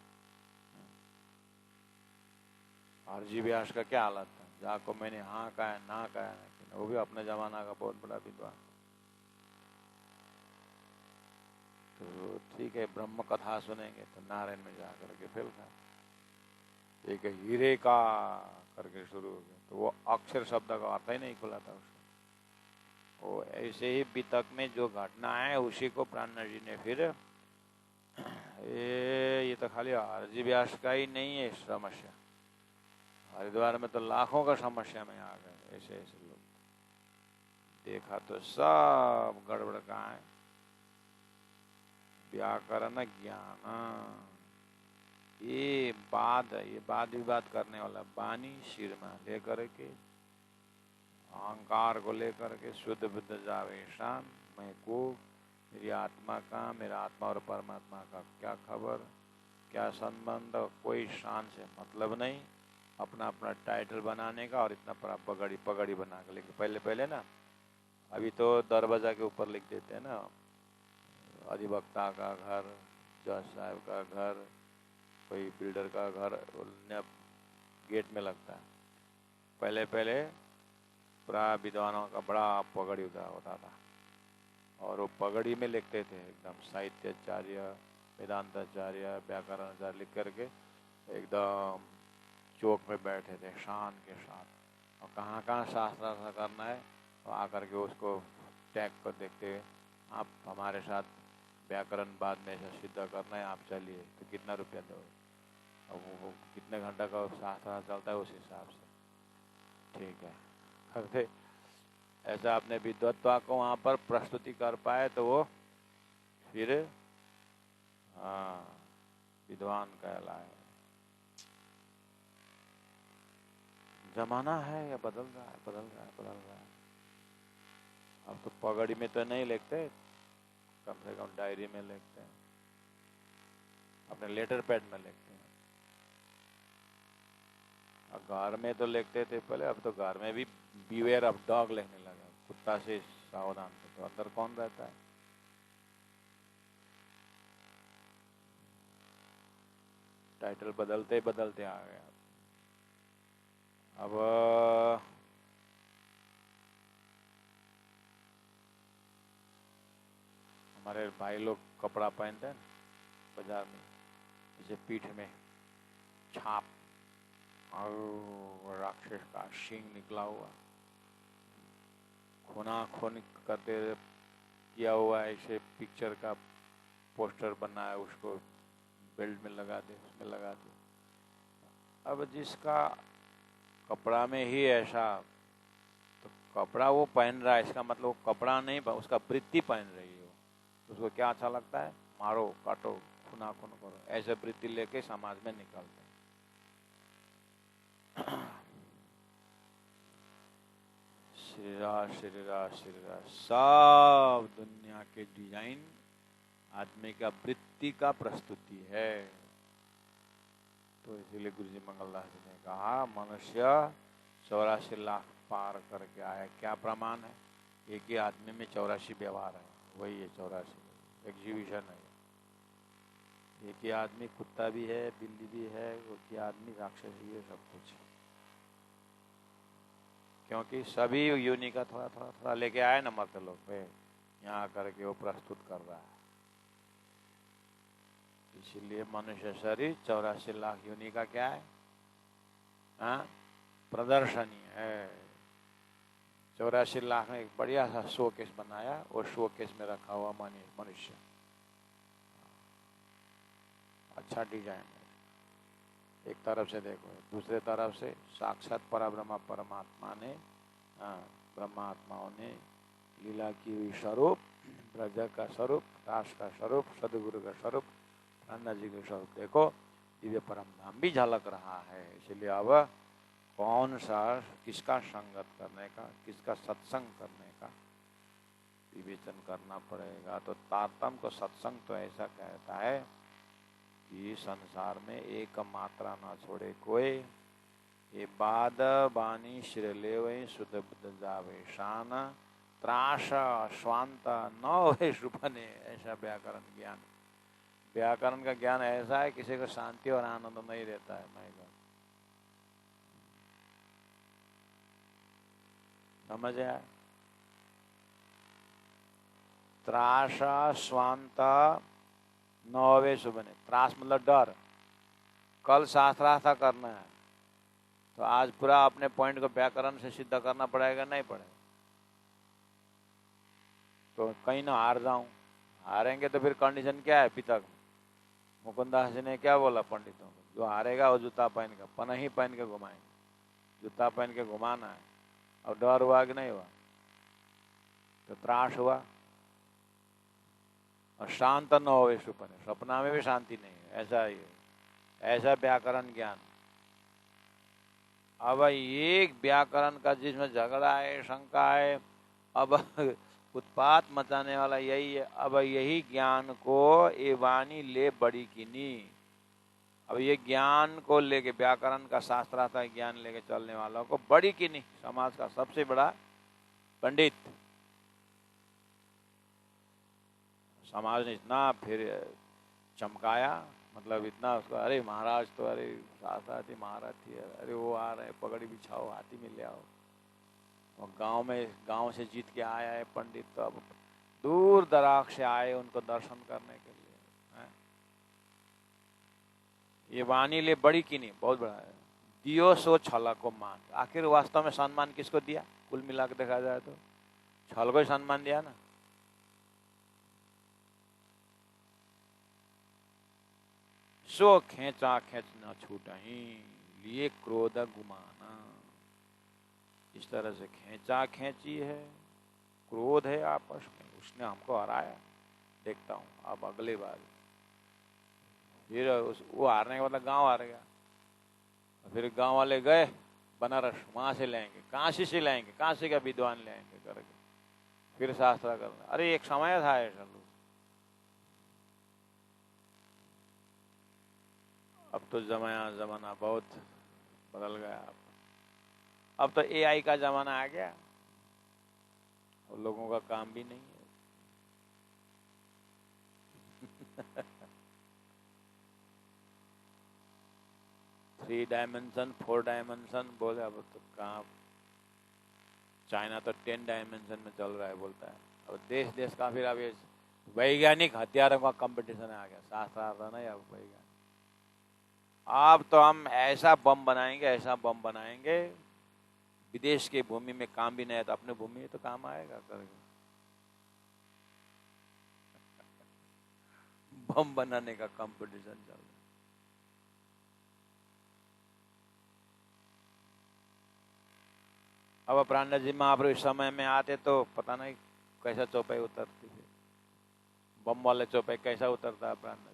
आरजी व्यास का क्या हालत था, जाको मैंने हाँ कहा है ना कहा है, वो भी अपने जमाना का बहुत बड़ा विद्वान। तो ठीक है, ब्रह्म कथा सुनेंगे तो नारायण में जाकर के फिर था एक हीरे का करके शुरू हो गया, तो वो अक्षर शब्द का अर्थ ही नहीं खुला था उसको। वो ऐसे ही वितक में जो घटना है उसी को प्राण जी ने फिर ये तो खाली आरजी व्यास का ही नहीं है समस्या, हरिद्वार में तो लाखों का समस्या में आ गए ऐसे ऐसे लोग। देखा तो सब गड़बड़ कहाँ है, व्याकरण ज्ञान, ये वाद विवाद करने वाला वाणी सिर में लेकर के, अहंकार को लेकर के, शुद्ध बुद्ध जावे शान, मैं को मेरी आत्मा का, मेरा आत्मा और परमात्मा का क्या खबर, क्या संबंध, कोई शान से मतलब नहीं, अपना अपना टाइटल बनाने का और इतना बड़ा पगड़ी बना कर लेकिन पहले पहले ना, अभी तो दरवाजा के ऊपर लिख देते हैं ना, अधिवक्ता का घर, जज साहब का घर, कोई बिल्डर का घर गेट में लगता है। पहले पहले पूरा विद्वानों का बड़ा पगड़ी होता था, और वो पगड़ी में लिखते थे एकदम साहित्याचार्य, वेदांताचार्य, व्याकरणाचार्य लिख करके एकदम चौक में बैठे थे शान के साथ, और कहाँ कहाँ शास्त्र करना है तो आकर के उसको टैग को देखते हुए, आप हमारे साथ व्याकरण बाद में ऐसा सिद्ध करना है, आप चलिए, तो कितना रुपया दो, और वो कितने घंटा का शास्त्र चलता है उस हिसाब से ठीक है करते। ऐसा अपने विद्वत्ता को वहाँ पर प्रस्तुति कर पाए तो वो फिर विद्वान कहलाए। जमाना है या बदल रहा है, बदल रहा है, बदल रहा है। अब तो पगड़ी में तो नहीं लिखते, कम से कम डायरी में लिखते हैं, अपने लेटर पैड में लिखते हैं। अब घर में तो लिखते थे पहले, अब तो घर में भी बीवेयर ऑफ डॉग लिखने लगा, कुत्ता से सावधान। तो अंदर कौन रहता है? टाइटल बदलते बदलते आ गया। अब हमारे भाई लोग कपड़ा पहनते हैं बाजार में, जैसे पीठ में छाप और राक्षस का सींग निकला हुआ, खूना खून करते किया हुआ ऐसे पिक्चर का पोस्टर बना है, उसको बेल्ट में लगा दे, उसमें लगा दे। अब जिसका कपड़ा में ही ऐसा, तो कपड़ा वो पहन रहा है, इसका मतलब वो कपड़ा नहीं, उसका वृत्ति पहन रही है। उसको क्या अच्छा लगता है? मारो, काटो, खूना खून करो, ऐसे वृत्ति लेके समाज में निकलते हैं। श्री राम श्री राम श्री राम। सब दुनिया के डिजाइन आदमी का वृत्ति का प्रस्तुति है। तो इसीलिए गुरु जी मंगलदास जी ने कहा मनुष्य 84 लाख पार करके आया। क्या प्रमाण है? एक ही आदमी में 84 व्यवहार है, वही है 84 एग्जीबिशन है। एक ही आदमी कुत्ता भी है, बिल्ली भी है, एक ही आदमी राक्षस भी है, सब कुछ। क्योंकि सभी योनि का थोड़ा थोड़ा थोड़ा लेके आए ना मर्द लोग पे, यहाँ करके वो प्रस्तुत कर रहा है। इसीलिए मनुष्य शरीर 84 लाख योनि का क्या है? हाँ, प्रदर्शनी है। 84 लाख में एक बढ़िया सा शोकेस बनाया, वो शोकेस में रखा हुआ मनुष्य, अच्छा डिजाइन है। एक तरफ से देखो, दूसरे तरफ से साक्षात परब्रह्म परमात्मा ने, ब्रह्मात्माओं ने लीला की हुई स्वरूप, ब्रज का स्वरूप, दास का स्वरूप, सदगुरु का स्वरूप, अन्ना जी का स्वरूप देखो, दिव्य परम धाम भी झलक रहा है। इसलिए अब कौन सा, किसका संगत करने का, किसका सत्संग करने का विवेचन करना पड़ेगा। तो तारतम को सत्संग तो ऐसा कहता है कि संसार में एक मात्रा न छोड़े कोई, ये बाद बानी श्रेले वही शुद्ध बुद्ध जावे शान, त्रास स्वांत न हुए शुभने। ऐसा व्याकरण ज्ञान, व्याकरण का ज्ञान ऐसा है किसी को शांति और आनंद नहीं रहता है। मैं समझ आया? त्रास स्वांत नौवे सुबने। त्रास मतलब डर। कल शास्त्रार्थ करना है तो आज पूरा अपने पॉइंट को व्याकरण से सिद्ध करना पड़ेगा, नहीं पड़ेगा? तो कहीं ना हार जाऊं, हारेंगे तो फिर कंडीशन क्या है? पिता मुकुंदास जी ने क्या बोला पंडितों को? जो हारेगा वो जूता पहन के, पनही पहन के घुमाएंगे, जूता पहन के घुमाना है। और डर हुआ कि नहीं हुआ? तो त्रास हुआ। और शांत न हो सुपने, सपना में भी शांति नहीं है। ऐसा ही है, ऐसा व्याकरण ज्ञान। अब एक व्याकरण का जिसमें झगड़ा है, शंका है, अब उत्पात मचाने वाला यही है। अब यही ज्ञान को ये वाणी ले बड़ी कीनी। अब ये ज्ञान को लेके, व्याकरण का शास्त्रार्थ ज्ञान लेके चलने वालों को बड़ी कीनी, समाज का सबसे बड़ा पंडित। समाज ने इतना फिर चमकाया, मतलब इतना उसको, अरे महाराज तो, अरे शास्त्रार्थी महाराज थी, अरे वो आ रहे, पगड़ी बिछाओ, हाथी में ले आओ। और गांव से जीत के आया है पंडित, तो अब दूर दराज से आए उनको दर्शन करने के लिए। है? ये वाणी ले बड़ी कीनी, बहुत बड़ा है। दियो सो छल को मान। आखिर वास्तव में सम्मान किसको दिया? कुल मिला के देखा जाए तो छल को ही सम्मान दिया ना। सो खेचा खेच न छूटही, लिए क्रोध गुमाना। इस तरह से खेचा खेची है, क्रोध है आपस में, उसने हमको हराया। देखता हूं अब अगली बार फिर वो हारने का मतलब गांव हार गया। फिर गांव वाले गए बनारस वहां से लाएंगे, काशी से लाएंगे, काशी का विद्वान लाएंगे करके फिर शास्त्र करना। अरे एक समय था ऐसा लोग। अब तो जमाना बहुत बदल गया। अब तो एआई का जमाना आ गया और लोगों का काम भी नहीं है। 3 डायमेंशन 4 डायमेंशन बोले, अब तो कहाँ। चाइना तो 10 डायमेंशन में चल रहा है बोलता है। अब देश देश का फिर अब ये वैज्ञानिक हथियारों का कंपटीशन आ गया, शास्त्रार्थ नहीं अब वैज्ञानिक। अब तो हम ऐसा बम बनाएंगे, ऐसा बम बनाएंगे, विदेश की भूमि में काम भी नहीं है तो अपने भूमि में तो काम आएगा करके बम बनाने का कंपटीशन चल रहा है। अब प्राणनाथ जी महाप्रभु इस समय में आते तो पता नहीं कैसा चौपाई उतरती है, बम वाले चौपाई कैसा उतरता है प्राणनाथ जी।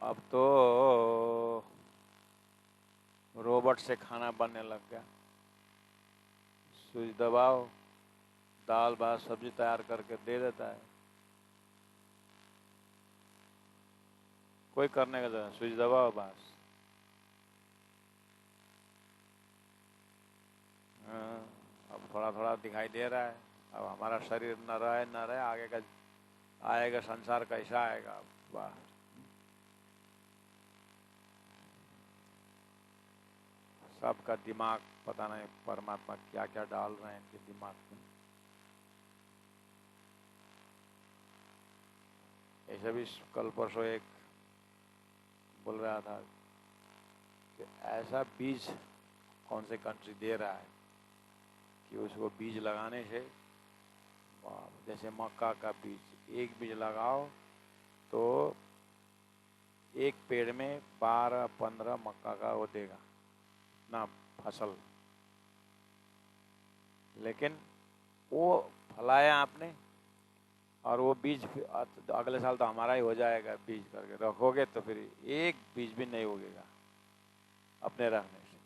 अब तो रोबोट से खाना बनने लग गया, स्विच दबाओ, दाल भात सब्जी तैयार करके दे देता है। कोई करने का जरूरत, स्विच दबाओ बस। अब थोड़ा थोड़ा दिखाई दे रहा है। अब हमारा शरीर न रहे आगे का आएगा संसार कैसा आएगा। वाह, सबका दिमाग पता नहीं परमात्मा क्या क्या डाल रहे हैं इनके दिमाग में। ऐसे भी कल परसों एक बोल रहा था कि ऐसा बीज कौन से कंट्री दे रहा है कि उसको बीज लगाने से, जैसे मक्का का बीज, एक बीज लगाओ तो एक पेड़ में 12-15 मक्का का वो देगा ना फसल। लेकिन वो फलाया आपने और वो बीज अगले साल तो हमारा ही हो जाएगा, बीज करके रखोगे तो फिर एक बीज भी नहीं उगेगा अपने रहने से।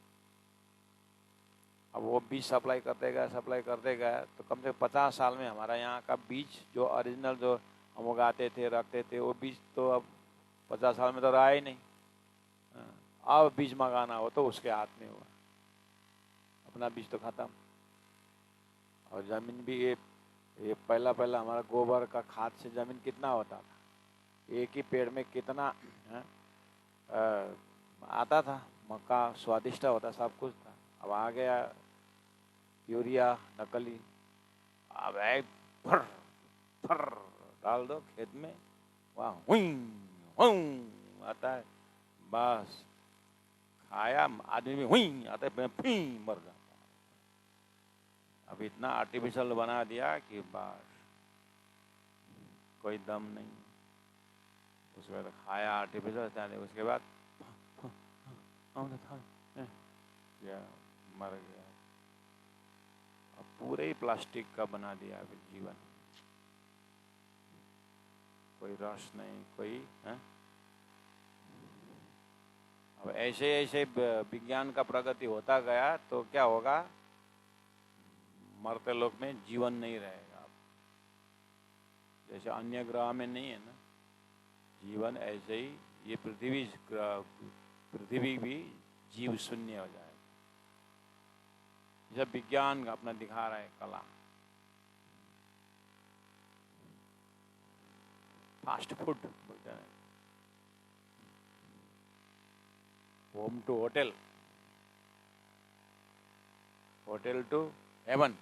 अब वो बीज सप्लाई कर देगा तो कम से कम 50 साल में हमारा यहाँ का बीज जो ओरिजिनल जो हम उगाते थे रखते थे वो बीज तो अब 50 साल में तो रहा ही नहीं। अब बीज मंगाना हो तो उसके हाथ में हुआ, अपना बीज तो खत्म। और जमीन भी ये पहला हमारा गोबर का खाद से जमीन कितना होता था, एक ही पेड़ में कितना आता था, मक्का स्वादिष्ट होता, सब कुछ था। अब आ गया यूरिया नकली, अब एक फर फर डाल दो खेत में, वहाँ हुई आता है, बस खाया आदमी भी हुई आता है, फी मर जाता है। अब इतना आर्टिफिशियल बना दिया कि बस कोई दम नहीं। उसके बाद खाया आर्टिफिशियल, उसके बाद क्या मर गया। अब पूरे ही प्लास्टिक का बना दिया अभी जीवन, कोई रस नहीं, कोई है। अब ऐसे ऐसे विज्ञान का प्रगति होता गया तो क्या होगा, मरते लोक में जीवन नहीं रहेगा। जैसे अन्य ग्रह में नहीं है ना जीवन, ऐसे ही ये पृथ्वी भी जीव शून्य हो जाएगा। जब विज्ञान अपना दिखा रहा है कला। फास्ट फूड बोलते हैं, home to hotel, hotel to heaven.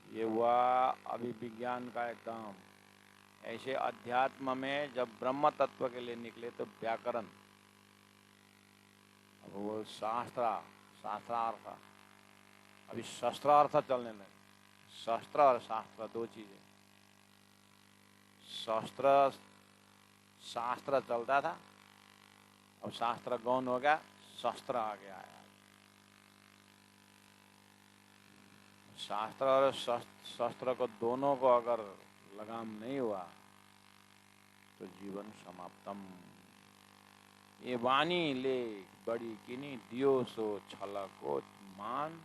ये हुआ अभी विज्ञान का एक काम। ऐसे अध्यात्म में जब ब्रह्म तत्व के लिए निकले तो व्याकरण, अब वो शास्त्रार्थ, अभी शस्त्रार्थ चलने लगे। शस्त्र और शास्त्र दो चीजें। शास्त्र चलता था, अब शास्त्र गौण हो गया, शस्त्र आ गया है। शास्त्र और शस्त्र को दोनों को अगर लगाम नहीं हुआ तो जीवन समाप्तम। ये वाणी ले बड़ी किनी दियो सो छलको मान,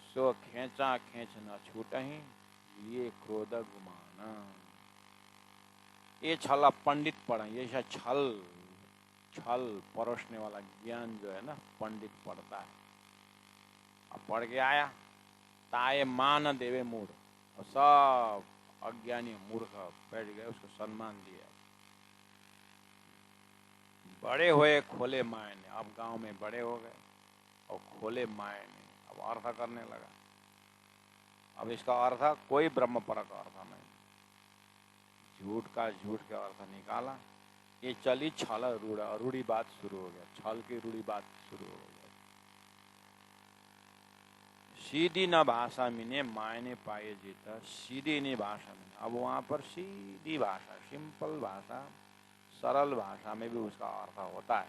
सो खेचा खेच न छूटही ये क्रोध गुमाना। ये छला पंडित पढ़े, ये छल छल परोसने वाला ज्ञान जो है ना पंडित पढ़ता है। अब पढ़ के आया ताए मान देवे मूढ़, और सब अज्ञानी मूर्ख बैठ गए, उसको सम्मान दिया। बड़े हुए खोले मायने, अब गांव में बड़े हो गए और खोले मायने, अब अर्थ करने लगा। अब इसका अर्थ कोई ब्रह्म परक अर्थ नहीं, झूठ का झूठ का अर्थ निकाला। ये चली छल रूढ़ी बात शुरू हो गया, छल की रूढ़ी बात शुरू हो गया। सीधी न भाषा मिने मायने पाए जीता, सीधी नहीं भाषा में। अब वहां पर सीधी भाषा, सिंपल भाषा, सरल भाषा में भी उसका अर्थ होता है।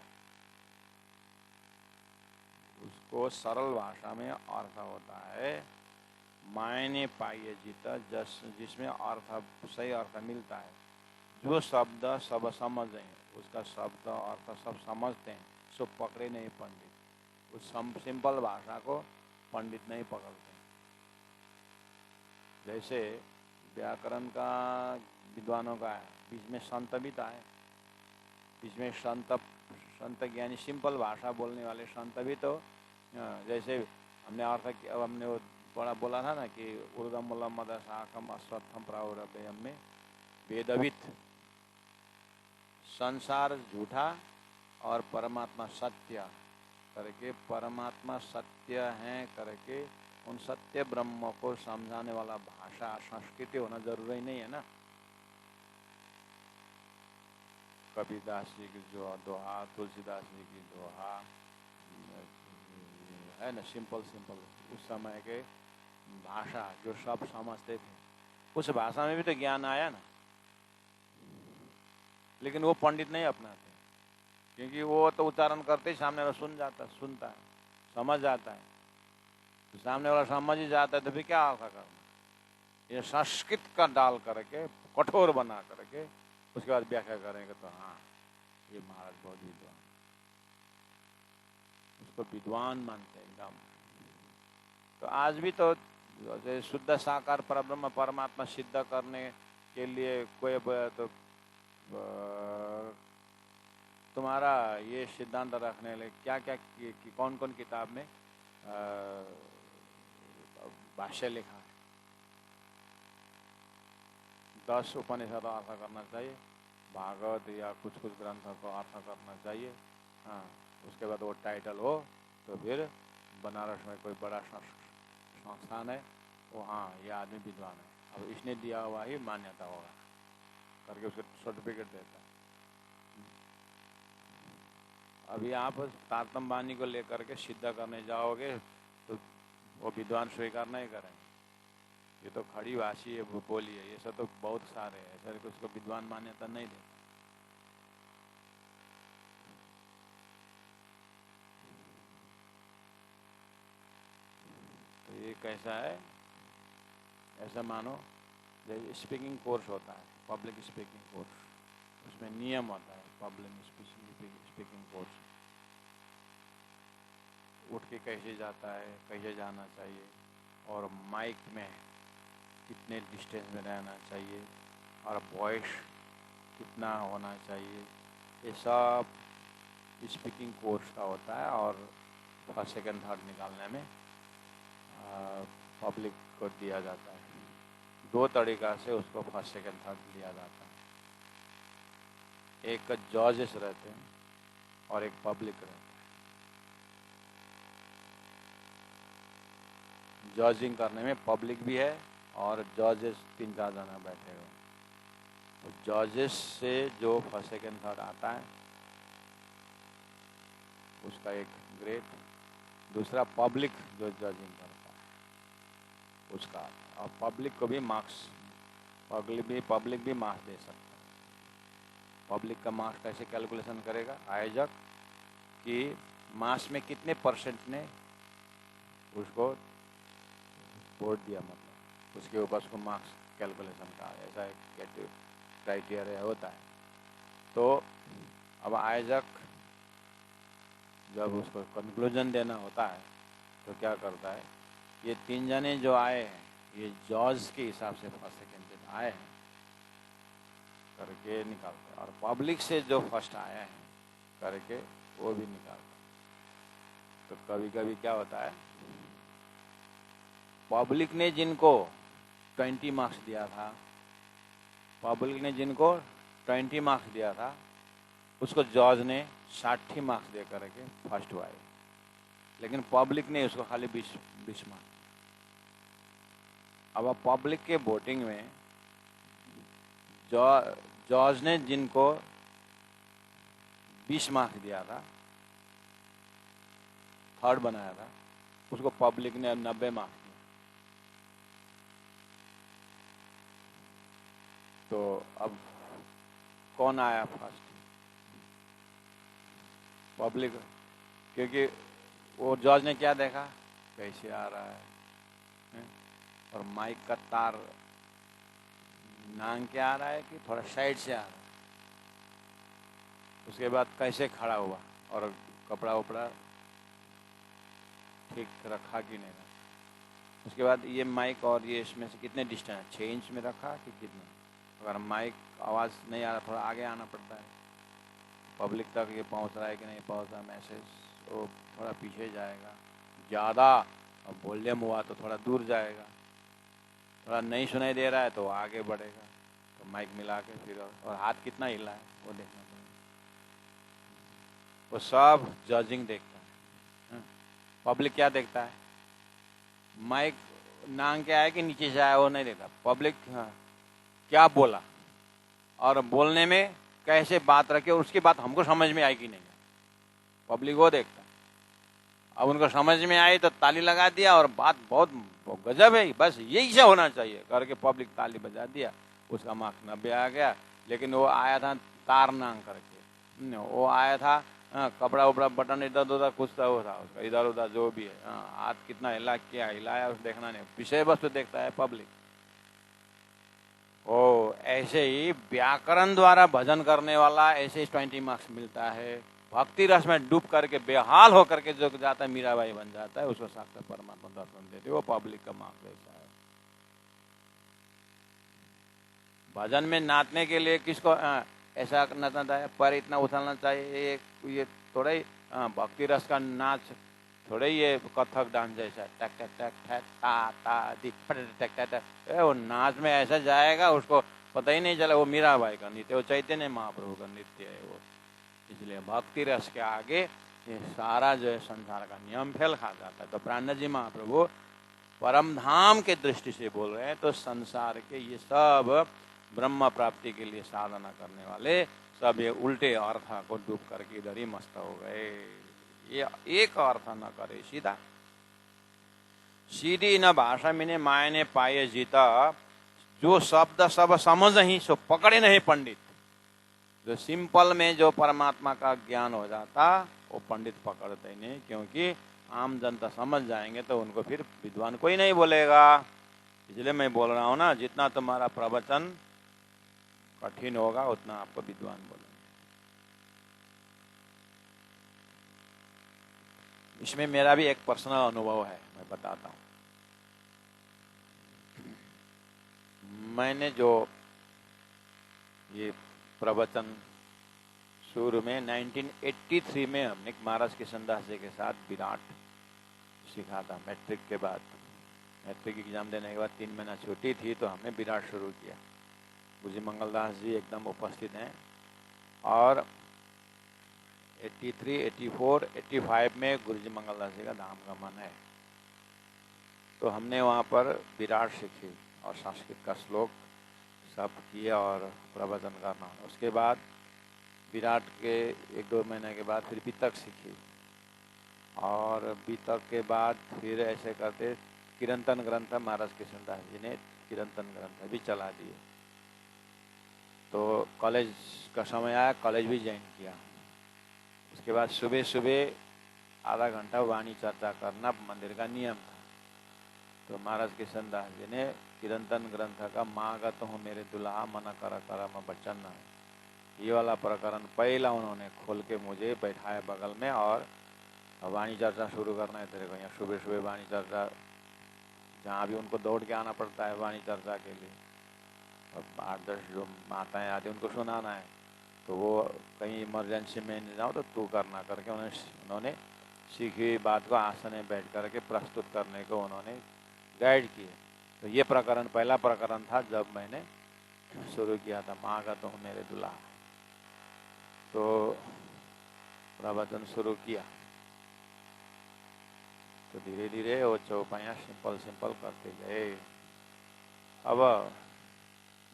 उसको सरल भाषा में अर्थ होता है मायने पाइए जीता, जिसमें अर्थ सही अर्थ मिलता है। जो शब्द सब समझे, उसका शब्द अर्थ सब समझते हैं, सो पकड़े नहीं पंडित। उस सिंपल भाषा को पंडित नहीं पकड़ते। जैसे व्याकरण का विद्वानों का है, बीच में संत भी था है, बीच में संत ज्ञानी सिंपल भाषा बोलने वाले संत भी तो, जैसे हमने अर्थ हमने वो बड़ा बोला था ना कि उर्दम मदशाखम अश्वत्थम प्रावरभ्यम में वेदवित, संसार झूठा और परमात्मा सत्य करके, परमात्मा सत्य है करके उन सत्य ब्रह्म को समझाने वाला भाषा संस्कृति होना जरूरी नहीं है ना। कबीरदास जी की जो दोहा, तुलसीदास जी की दोहा है ना, सिंपल उस समय के भाषा जो सब समझते थे, उस भाषा में भी तो ज्ञान आया ना। लेकिन वो पंडित नहीं अपनाते, क्योंकि वो तो उच्चारण करते ही सामने वाला सुनता है, समझ जाता है। तो सामने वाला समझ ही जाता है तो फिर क्या अर्थ करना। ये संस्कृत का डाल करके कठोर बना करके उसके बाद व्याख्या करेंगे तो हाँ ये महाराज बहुत विद्वान, उसको विद्वान मानते हैं एकदम। तो आज भी तो शुद्ध साकार परब्रह्म परमात्मा सिद्ध करने के लिए कोई तो तुम्हारा ये सिद्धांत रखने लिए क्या क्या कौन कौन किताब में भाष्य लिखा है। 10 उपनिषद अर्थ करना चाहिए, भागवत या कुछ ग्रंथों को अर्थ करना चाहिए। हाँ, उसके बाद वो टाइटल हो तो फिर बनारस में कोई बड़ा संस्थान है वो, हाँ ये आदमी विद्वान है, अब इसने दिया हुआ ही मान्यता होगा करके उसको सर्टिफिकेट देता है। अभी आप तारतम वाणी को लेकर के सिद्ध करने जाओगे तो वो विद्वान स्वीकार नहीं करेंगे। ये तो खड़ी भाषी है, बोली है, ये सब तो बहुत सारे हैं, ऐसा उसको विद्वान मान्यता नहीं देता। तो ये कैसा है, ऐसा मानो जैसे स्पीकिंग कोर्स होता है, पब्लिक स्पीकिंग कोर्स, उसमें नियम होता है। पब्लिक स्पीकिंग कोर्स उठ के कैसे जाता है, कैसे जाना चाहिए, और माइक में कितने डिस्टेंस में रहना चाहिए, और वॉइस कितना होना चाहिए, ये सब स्पीकिंग कोर्स का होता है। और फर्स्ट सेकंड थर्ड निकालने में पब्लिक को दिया जाता है। 2 तरीका से उसको फर्स्ट सेकंड थर्ड दिया जाता है। एक जजेस रहते हैं और एक पब्लिक रहता है। जजिंग करने में पब्लिक भी है और जजेस 3-4 जना बैठे हुए। तो जजेस से जो फर्स्ट सेकंड थर्ड आता है उसका एक ग्रेड, दूसरा पब्लिक जो जजिंग करता है उसका, और पब्लिक को भी मार्क्स, पब्लिक भी मार्क्स दे सकता है। पब्लिक का मार्क्स कैसे कैलकुलेशन करेगा आयोजक कि मास में कितने % ने उसको बोर्ड दिया, मतलब उसके ऊपर उसको मार्क्स कैलकुलेशन का ऐसा एक क्राइटेरिया होता है। तो अब आयोजक जब उसको कंक्लूजन देना होता है तो क्या करता है, ये 3 जने जो आए हैं ये जॉज के हिसाब से फर्स्ट सेकेंड पे आए हैं करके निकालते हैं, और पब्लिक से जो फर्स्ट आए हैं करके वो भी निकालते हैं। तो कभी कभी क्या होता है, पब्लिक ने जिनको 20 मार्क्स दिया था, पब्लिक ने जिनको 20 मार्क्स दिया था उसको जॉज ने 60 मार्क्स दे करके फर्स्ट हुआ, लेकिन पब्लिक ने उसको खाली 20 मार्क्स। अब पब्लिक के वोटिंग में जॉज ने जिनको 20 मार्क्स दिया था, थर्ड बनाया था, उसको पब्लिक ने 90 मार्क्स दिया। तो अब कौन आया फर्स्ट? पब्लिक, क्योंकि वो जज ने क्या देखा, कैसे आ रहा है, और माइक का तार नांग के आ रहा है कि थोड़ा साइड से आ रहा है, उसके बाद कैसे खड़ा हुआ और कपड़ा वपड़ा ठीक रखा कि नहीं रखा, उसके बाद ये माइक और ये इसमें से कितने डिस्टेंस, 6 इंच में रखा कि कितने, अगर माइक आवाज़ नहीं आ रहा थोड़ा आगे आना पड़ता है, पब्लिक तक ये पहुंच रहा है कि नहीं पहुंच रहा मैसेज, वो थोड़ा पीछे जाएगा, ज़्यादा अब वॉल्यूम हुआ तो थोड़ा दूर जाएगा, थोड़ा नहीं सुनाई दे रहा है तो आगे बढ़ेगा, तो माइक मिला के फिर, और हाथ कितना हिला है वो देखना पड़ेगा। वो सब जजिंग देखता है। पब्लिक क्या देखता है, माइक नांग के आया कि नीचे से आया वो नहीं देखता, पब्लिक क्या बोला और बोलने में कैसे बात रखे और उसकी बात हमको समझ में आई कि नहीं, पब्लिक वो देखता है। अब उनको समझ में आई तो ताली लगा दिया और बात बहुत गजब है, बस यही से होना चाहिए करके पब्लिक ताली बजा दिया, उसका मार्क्स 90 आ गया। लेकिन वो आया था तार नांग करके, वो आया था कपड़ा उपड़ा बटन इधर उधर कुछ था, वो था उसका इधर उधर जो भी है, हाथ कितना हिला क्या हिलाया उस देखना नहीं, विषय वस्तु देखता है पब्लिक। ओ ऐसे ही व्याकरण द्वारा भजन करने वाला ऐसे ही 20 मार्क्स मिलता है, भक्ति रस में डूब करके बेहाल होकर के जो जाता है मीराबाई बन जाता है उसको साक्षात परमात्मा दर्शन देते, वो पब्लिक का मार्क्स ऐसा है। भजन में नाचने के लिए किसको ऐसा नाचना चाहिए, पर इतना उछलना चाहिए, ये थोड़ा ही भक्ति रस का नाच थोड़े ये कथक डांस जैसा टक टक टक टक ता ता दी टक टक टक, वो नाच में ऐसा जाएगा उसको पता ही नहीं चला वो मीराबाई का नृत्य, वो चैतन्य महाप्रभु का नृत्य है वो। इसलिए भक्ति रस के आगे ये सारा जो है संसार का नियम फेल खा जाता है। तो प्राणनाथ जी महाप्रभु परम धाम के दृष्टि से बोल रहे हैं, तो संसार के ये सब ब्रह्म प्राप्ति के लिए साधना करने वाले सब ये उल्टे अर्थ को डूब करके इधर ही मस्त हो गए, ये एक अर्थ न करे सीधा, सीधी न भाषा मिने मायने पाए जीता, जो शब्द सब समझ ही सो पकड़े नहीं पंडित। जो सिंपल में जो परमात्मा का ज्ञान हो जाता वो पंडित पकड़ते नहीं, क्योंकि आम जनता समझ जाएंगे तो उनको फिर विद्वान कोई नहीं बोलेगा। इसलिए मैं बोल रहा हूं ना, जितना तुम्हारा प्रवचन कठिन होगा उतना आपको विद्वान बोलेंगे। इसमें मेरा भी एक पर्सनल अनुभव है, मैं बताता हूं। मैंने जो ये प्रवचन शुरू में 1983 में हमने महाराज कृष्णदास जी के साथ विराट सीखा था। मैट्रिक के बाद, मैट्रिक एग्जाम देने के बाद 3 महीना छुट्टी थी तो हमने विराट शुरू किया। गुरुजी मंगलदास जी एकदम उपस्थित हैं, और 83, 84, 85 में गुरुजी मंगलदास जी का धाम गमन है। तो हमने वहाँ पर विराट सीखी और संस्कृत का श्लोक सब किया और प्रवचन करना। उसके बाद विराट के 1-2 महीने के बाद फिर बीतक सीखी, और बीतक के बाद फिर ऐसे करते कीर्तन ग्रंथ महाराज कृष्णदास जी ने कीर्तन ग्रंथ भी चला दिए। तो कॉलेज का समय आया, कॉलेज भी ज्वाइन किया। उसके बाद सुबह सुबह आधा घंटा वाणी चर्चा करना मंदिर का नियम था। तो महाराज किशनदास जी ने कीर्तन ग्रंथ का मागत हूँ मेरे दुल्हा मन कर करम बचन, ये वाला प्रकरण पहला उन्होंने खोल के मुझे बैठाया बगल में, और वाणी चर्चा शुरू करना है तेरे को। यहाँ सुबह सुबह वाणी चर्चा, जहाँ भी उनको दौड़ के आना पड़ता है वाणी चर्चा के लिए, और 8-10 जो माताएं आती उनको सुनाना है, तो वो कहीं इमरजेंसी में नहीं जाओ तो तू करना करके उन्होंने सीखी हुई बात को आसन में बैठ करके प्रस्तुत करने को उन्होंने गाइड किए। तो ये प्रकरण पहला प्रकरण था जब मैंने शुरू किया था, मागत हूँ मेरे दुल्हा। तो प्रवचन शुरू किया, तो धीरे धीरे वो चौपाइयाँ सिंपल करते गए। अब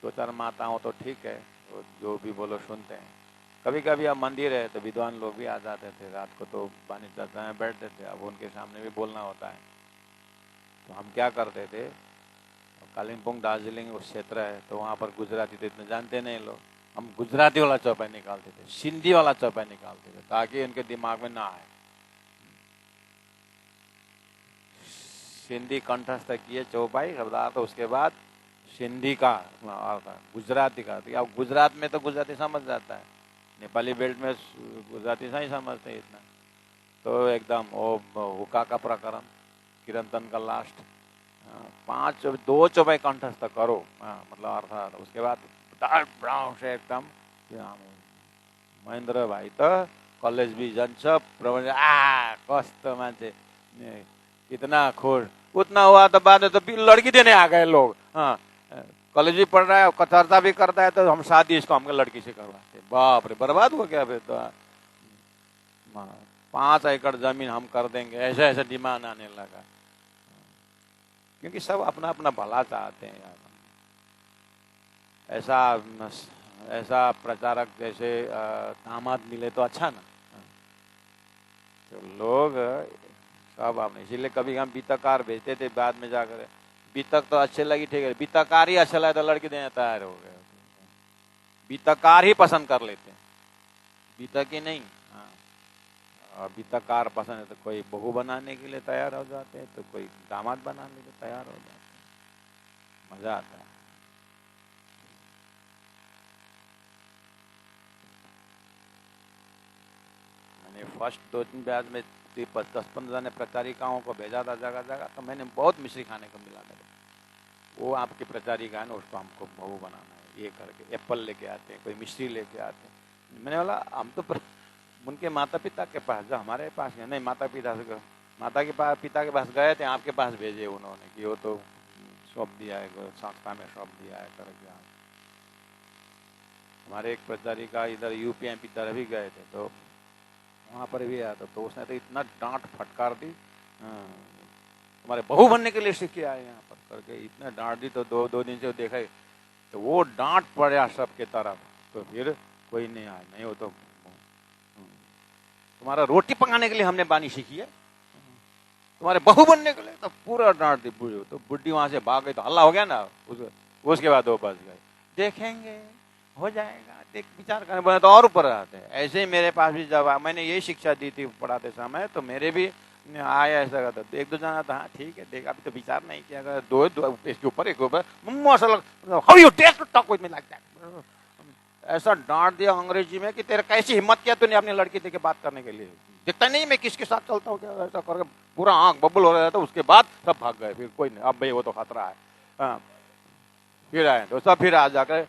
2-4 माताओं तो ठीक है, वो जो भी बोलो सुनते हैं। कभी कभी अब मंदिर है तो विद्वान लोग भी आ जाते थे, रात को तो वाणी चर्चा में बैठते थे, अब उनके सामने भी बोलना होता है। तो हम क्या करते थे, कालिम्पोंग दार्जिलिंग उस क्षेत्र है, तो वहाँ पर गुजराती तो इतने जानते नहीं लोग, हम गुजराती वाला चौपाई निकालते थे, सिंधी वाला चौपाई निकालते थे, ताकि उनके दिमाग में ना आए। सिंधी कंठस्थ किए चौपाई शब्दार्थ, उसके बाद सिंधी का गुजराती का। अब गुजरात में तो गुजराती समझ जाता है, नेपाली बेल्ट में गुजराती से ही समझते हैं इतना। तो एकदम वो हुक्का का प्रकरण, कीर्तन का लास्ट 2 चौपाई कंठस्थ करो, मतलब अर्थात। उसके बाद ब्राउन से एकदम महेंद्र भाई तो कॉलेज भी जान्छ प्रबंध कस्तो मान्छे कितना खुश, उतना हुआ तो बाद में तो लड़की देने आ गए लोग। हाँ, कॉलेज भी पढ़ रहा है, चर्चा भी करता है, तो हम शादी इसको हमको लड़की से करवाते। बाप रे, बर्बाद हो गया फिर तो। 5 एकड़ जमीन हम कर देंगे, ऐसे ऐसे डिमांड आने लगा, क्योंकि सब अपना अपना भला चाहते हैं यार। ऐसा प्रचारक जैसे दामाद मिले तो अच्छा ना। तो लोग सब आपने, इसीलिए कभी हम बीतकार भेजते थे, बाद में जाकर बीतक तो अच्छे लगी, ठीक है, बीतकार ही अच्छा लगे तो लड़की देने तैयार हो गए। बीतकार ही पसंद कर लेते हैं, बीतक ही नहीं। हाँ, और बीतकार पसंद है तो कोई बहू बनाने के लिए तैयार हो जाते हैं, तो कोई दामाद बनाने के लिए तैयार हो जाते हैं। मजा आता है। मैंने फर्स्ट 2-3 ब्याज में 10-15 ने प्रचारिकाओं को भेजा था जगह जगह, तो मैंने बहुत मिश्री खाने को मिला था। वो आपकी प्रचारिका है ना, उसको हमको बहू बनाना है, ये करके एप्पल लेके आते हैं, कोई मिश्री लेके आते हैं। मैंने बोला हम तो उनके माता पिता के पास, जो हमारे पास नहीं, माता पिता के पास गए थे, आपके पास भेजे उन्होंने कि वो तो सौंप दिया है, संस्था में सौंप दिया है करके। हमारे एक प्रचारिका इधर यूपीएमपी तरफ भी गए थे, तो वहाँ पर भी आया था, तो उसने तो इतना डांट फटकार दी, तुम्हारे बहू बनने के लिए सीख के आए यहाँ पर करके, इतना डांट दी। तो 2 दिन से देखा, तो वो डांट पड़ा सबके तरफ, तो फिर कोई नहीं आया। नहीं, वो तो तुम्हारा रोटी पकाने के लिए हमने बानी सीखी है, तुम्हारे बहू बनने के लिए तो पूरा डांट दी। तो बुढ़ी वहां से भाग गई, तो हल्ला हो गया ना। उसके बाद वो बच गए, देखेंगे हो जाएगा, देख विचार करने बने तो और ऊपर आते हैं। ऐसे ही मेरे पास भी जब मैंने यही शिक्षा दी थी पढ़ाते समय, तो मेरे भी आया ऐसा करता, तो 1-2 जना था, हाँ ठीक है, देख अभी तो विचार नहीं किया, दो इसके ऊपर एक ऊपर, how you dare to talk with me like that. ऐसा डांट दिया अंग्रेजी में कि तेरे कैसी हिम्मत किया तूने अपनी लड़की देके बात करने के लिए, दिखता नहीं मैं किसके साथ चलता हूँ क्या, ऐसा करके पूरा आंख बबुल हो रहा था। उसके बाद सब भाग गए, फिर कोई नहीं, अब भाई वो तो खतरा है। हाँ, फिर आए तो सब फिर आ जाकर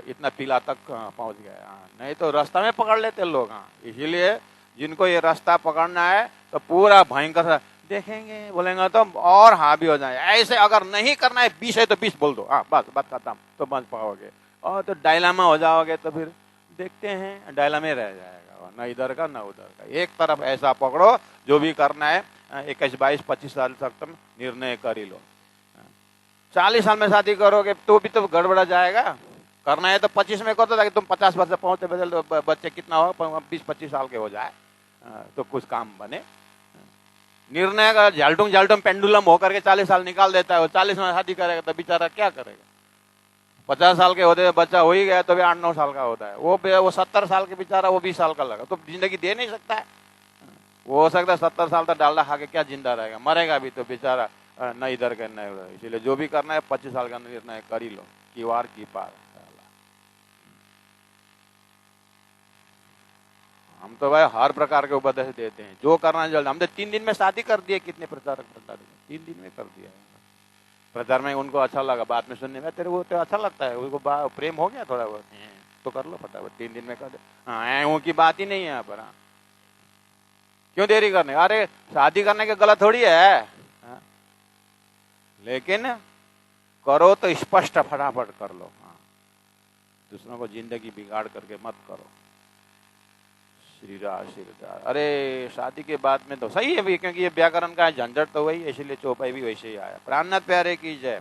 इतना पीला तक पहुंच गए। नहीं तो रास्ता में पकड़ लेते लोग। हाँ, इसीलिए जिनको ये रास्ता पकड़ना है तो पूरा भयंकर देखेंगे बोलेंगे तो और हावी हो जाए। ऐसे अगर नहीं करना है 20 है तो 20 बोल दो, हाँ बस बात खत्म, तो बच पाओगे। और तो डायलामा हो जाओगे तो फिर देखते हैं, डायलामे रह जाएगा, ना इधर का ना उधर का। एक तरफ ऐसा पकड़ो, जो भी करना है 21, 22, 25 साल तक तुम निर्णय कर ही लो। 40 साल में शादी करोगे तो भी तो गड़बड़ा जाएगा। करना है तो 25 में करो, ताकि तुम 50 वर्ष पहुंचते बदल बच्चे कितना हो, 20-25 साल के हो जाए, तो कुछ काम बने। निर्णय का झालटूम पेंडुलम होकर के 40 साल निकाल देता है, वो 40 में शादी करेगा तो बेचारा क्या करेगा। 50 साल के होते बच्चा हो ही गया तो भी 8-9 साल का होता है, वो 70 साल के बेचारा, वो 20 साल का लगा, तो जिंदगी दे नहीं सकता है। वो हो सकता है 70 साल तक डालडा खा के क्या जिंदा रहेगा, मरेगा भी तो बेचारा न इधर के न उधर। इसीलिए जो भी करना है 25 साल के अंदर इतना है, कर ही लो, की वार की पार। हम तो भाई हर प्रकार के उपदेश देते हैं, जो करना है जल्द। हमने 3 दिन में शादी कर दिए, कितने प्रचारक प्रचार 3 दिन में कर दिया। प्रचार में उनको अच्छा लगा, बाद में सुनने में तेरे को तो अच्छा लगता है, उनको प्रेम हो गया थोड़ा बहुत, तो कर लो फटाफट, 3 दिन में कर दे। हाँ, की बात ही नहीं है यहाँ पर। हाँ, क्यों देरी करने, अरे शादी करने के गलत थोड़ी है। हाँ? लेकिन करो तो स्पष्ट फटाफट कर लो। हाँ, दूसरों को जिंदगी बिगाड़ करके मत करो। श्री राम श्री राम। अरे शादी के बाद में तो सही है भी, क्योंकि ये व्याकरण का झंझट तो वही है, इसीलिए चौपाई भी वैसे ही आया। प्राणनाथ प्यारे की जय।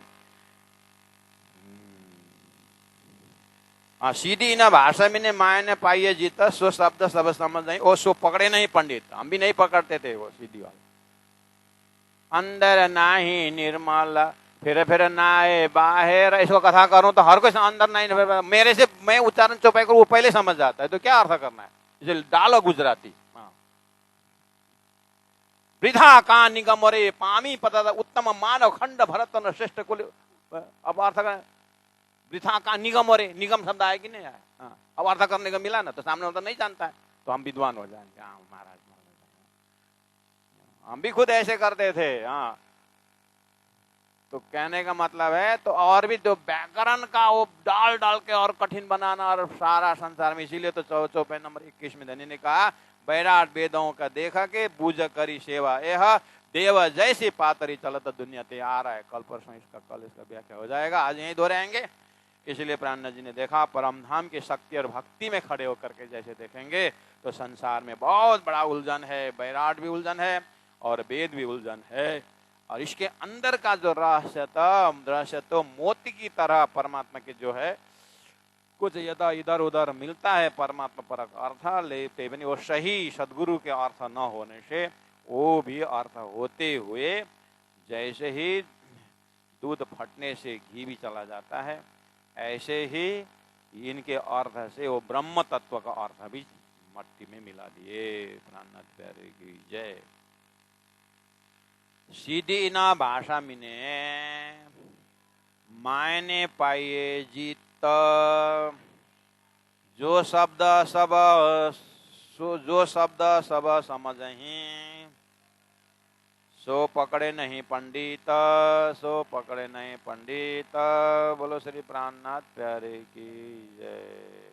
सीधी ना भाषा में ने मायने पाइए जीता, सो शब्द सब समझ नहीं, वो सो पकड़े नहीं पंडित, हम भी नहीं पकड़ते थे वो सीधी वाला। अंदर नाही निर्मल फिर नाए बाहर, इसको कथा करूं तो हर कोई अंदर नहीं, मेरे से मैं उच्चारण चौपाई करूं वो पहले समझ जाता है, तो क्या अर्थ करना है, इसे डालो गुजराती। वृथा का निगम रे पामी पता उत्तम मानव खंड भरत न श्रेष्ठ कुल। अब अर्थ कर, वृथा का निगम रे, निगम शब्द आया कि नहीं आया। हाँ, अब अर्थ करने का मिला ना, तो सामने वाला नहीं जानता है, तो हम विद्वान हो जाएंगे। हाँ महाराज, हम भी खुद ऐसे करते थे। हाँ, तो कहने का मतलब है, तो और भी जो व्याकरण का वो डाल डाल के और कठिन बनाना और सारा संसार में, इसीलिए तो चौपाई नंबर 21 में धनी ने कहा, बैराट वेदों का देखा के बूझ करी सेवा, यह देव जैसी पातरी चलत दुनिया ते आ रहा है। कल परसों इसका व्याख्या हो जाएगा, आज यही दोहराएंगे। इसलिए प्राणनाथ जी ने देखा, परम धाम की शक्ति और भक्ति में खड़े होकर के जैसे देखेंगे तो संसार में बहुत बड़ा उलझन है, बैराट भी उलझन है और वेद भी उलझन है, और इसके अंदर का जो रहस्य तो मोती की तरह परमात्मा के जो है कुछ यदा इधर उधर मिलता है परमात्मा परक अर्थ, लेते बनी वो सही सदगुरु के अर्थ न होने से वो भी अर्थ होते हुए, जैसे ही दूध फटने से घी भी चला जाता है, ऐसे ही इनके अर्थ से वो ब्रह्म तत्व का अर्थ भी मट्टी में मिला दिए। प्राणनाथ प्यारे की जय। सीधी ना भाषा मिने मायने पाइए जीत, जो शब्द सब समझ ही, सो पकड़े नहीं पंडित, सो पकड़े नहीं पंडित। बोलो श्री प्राणनाथ प्यारे की जय।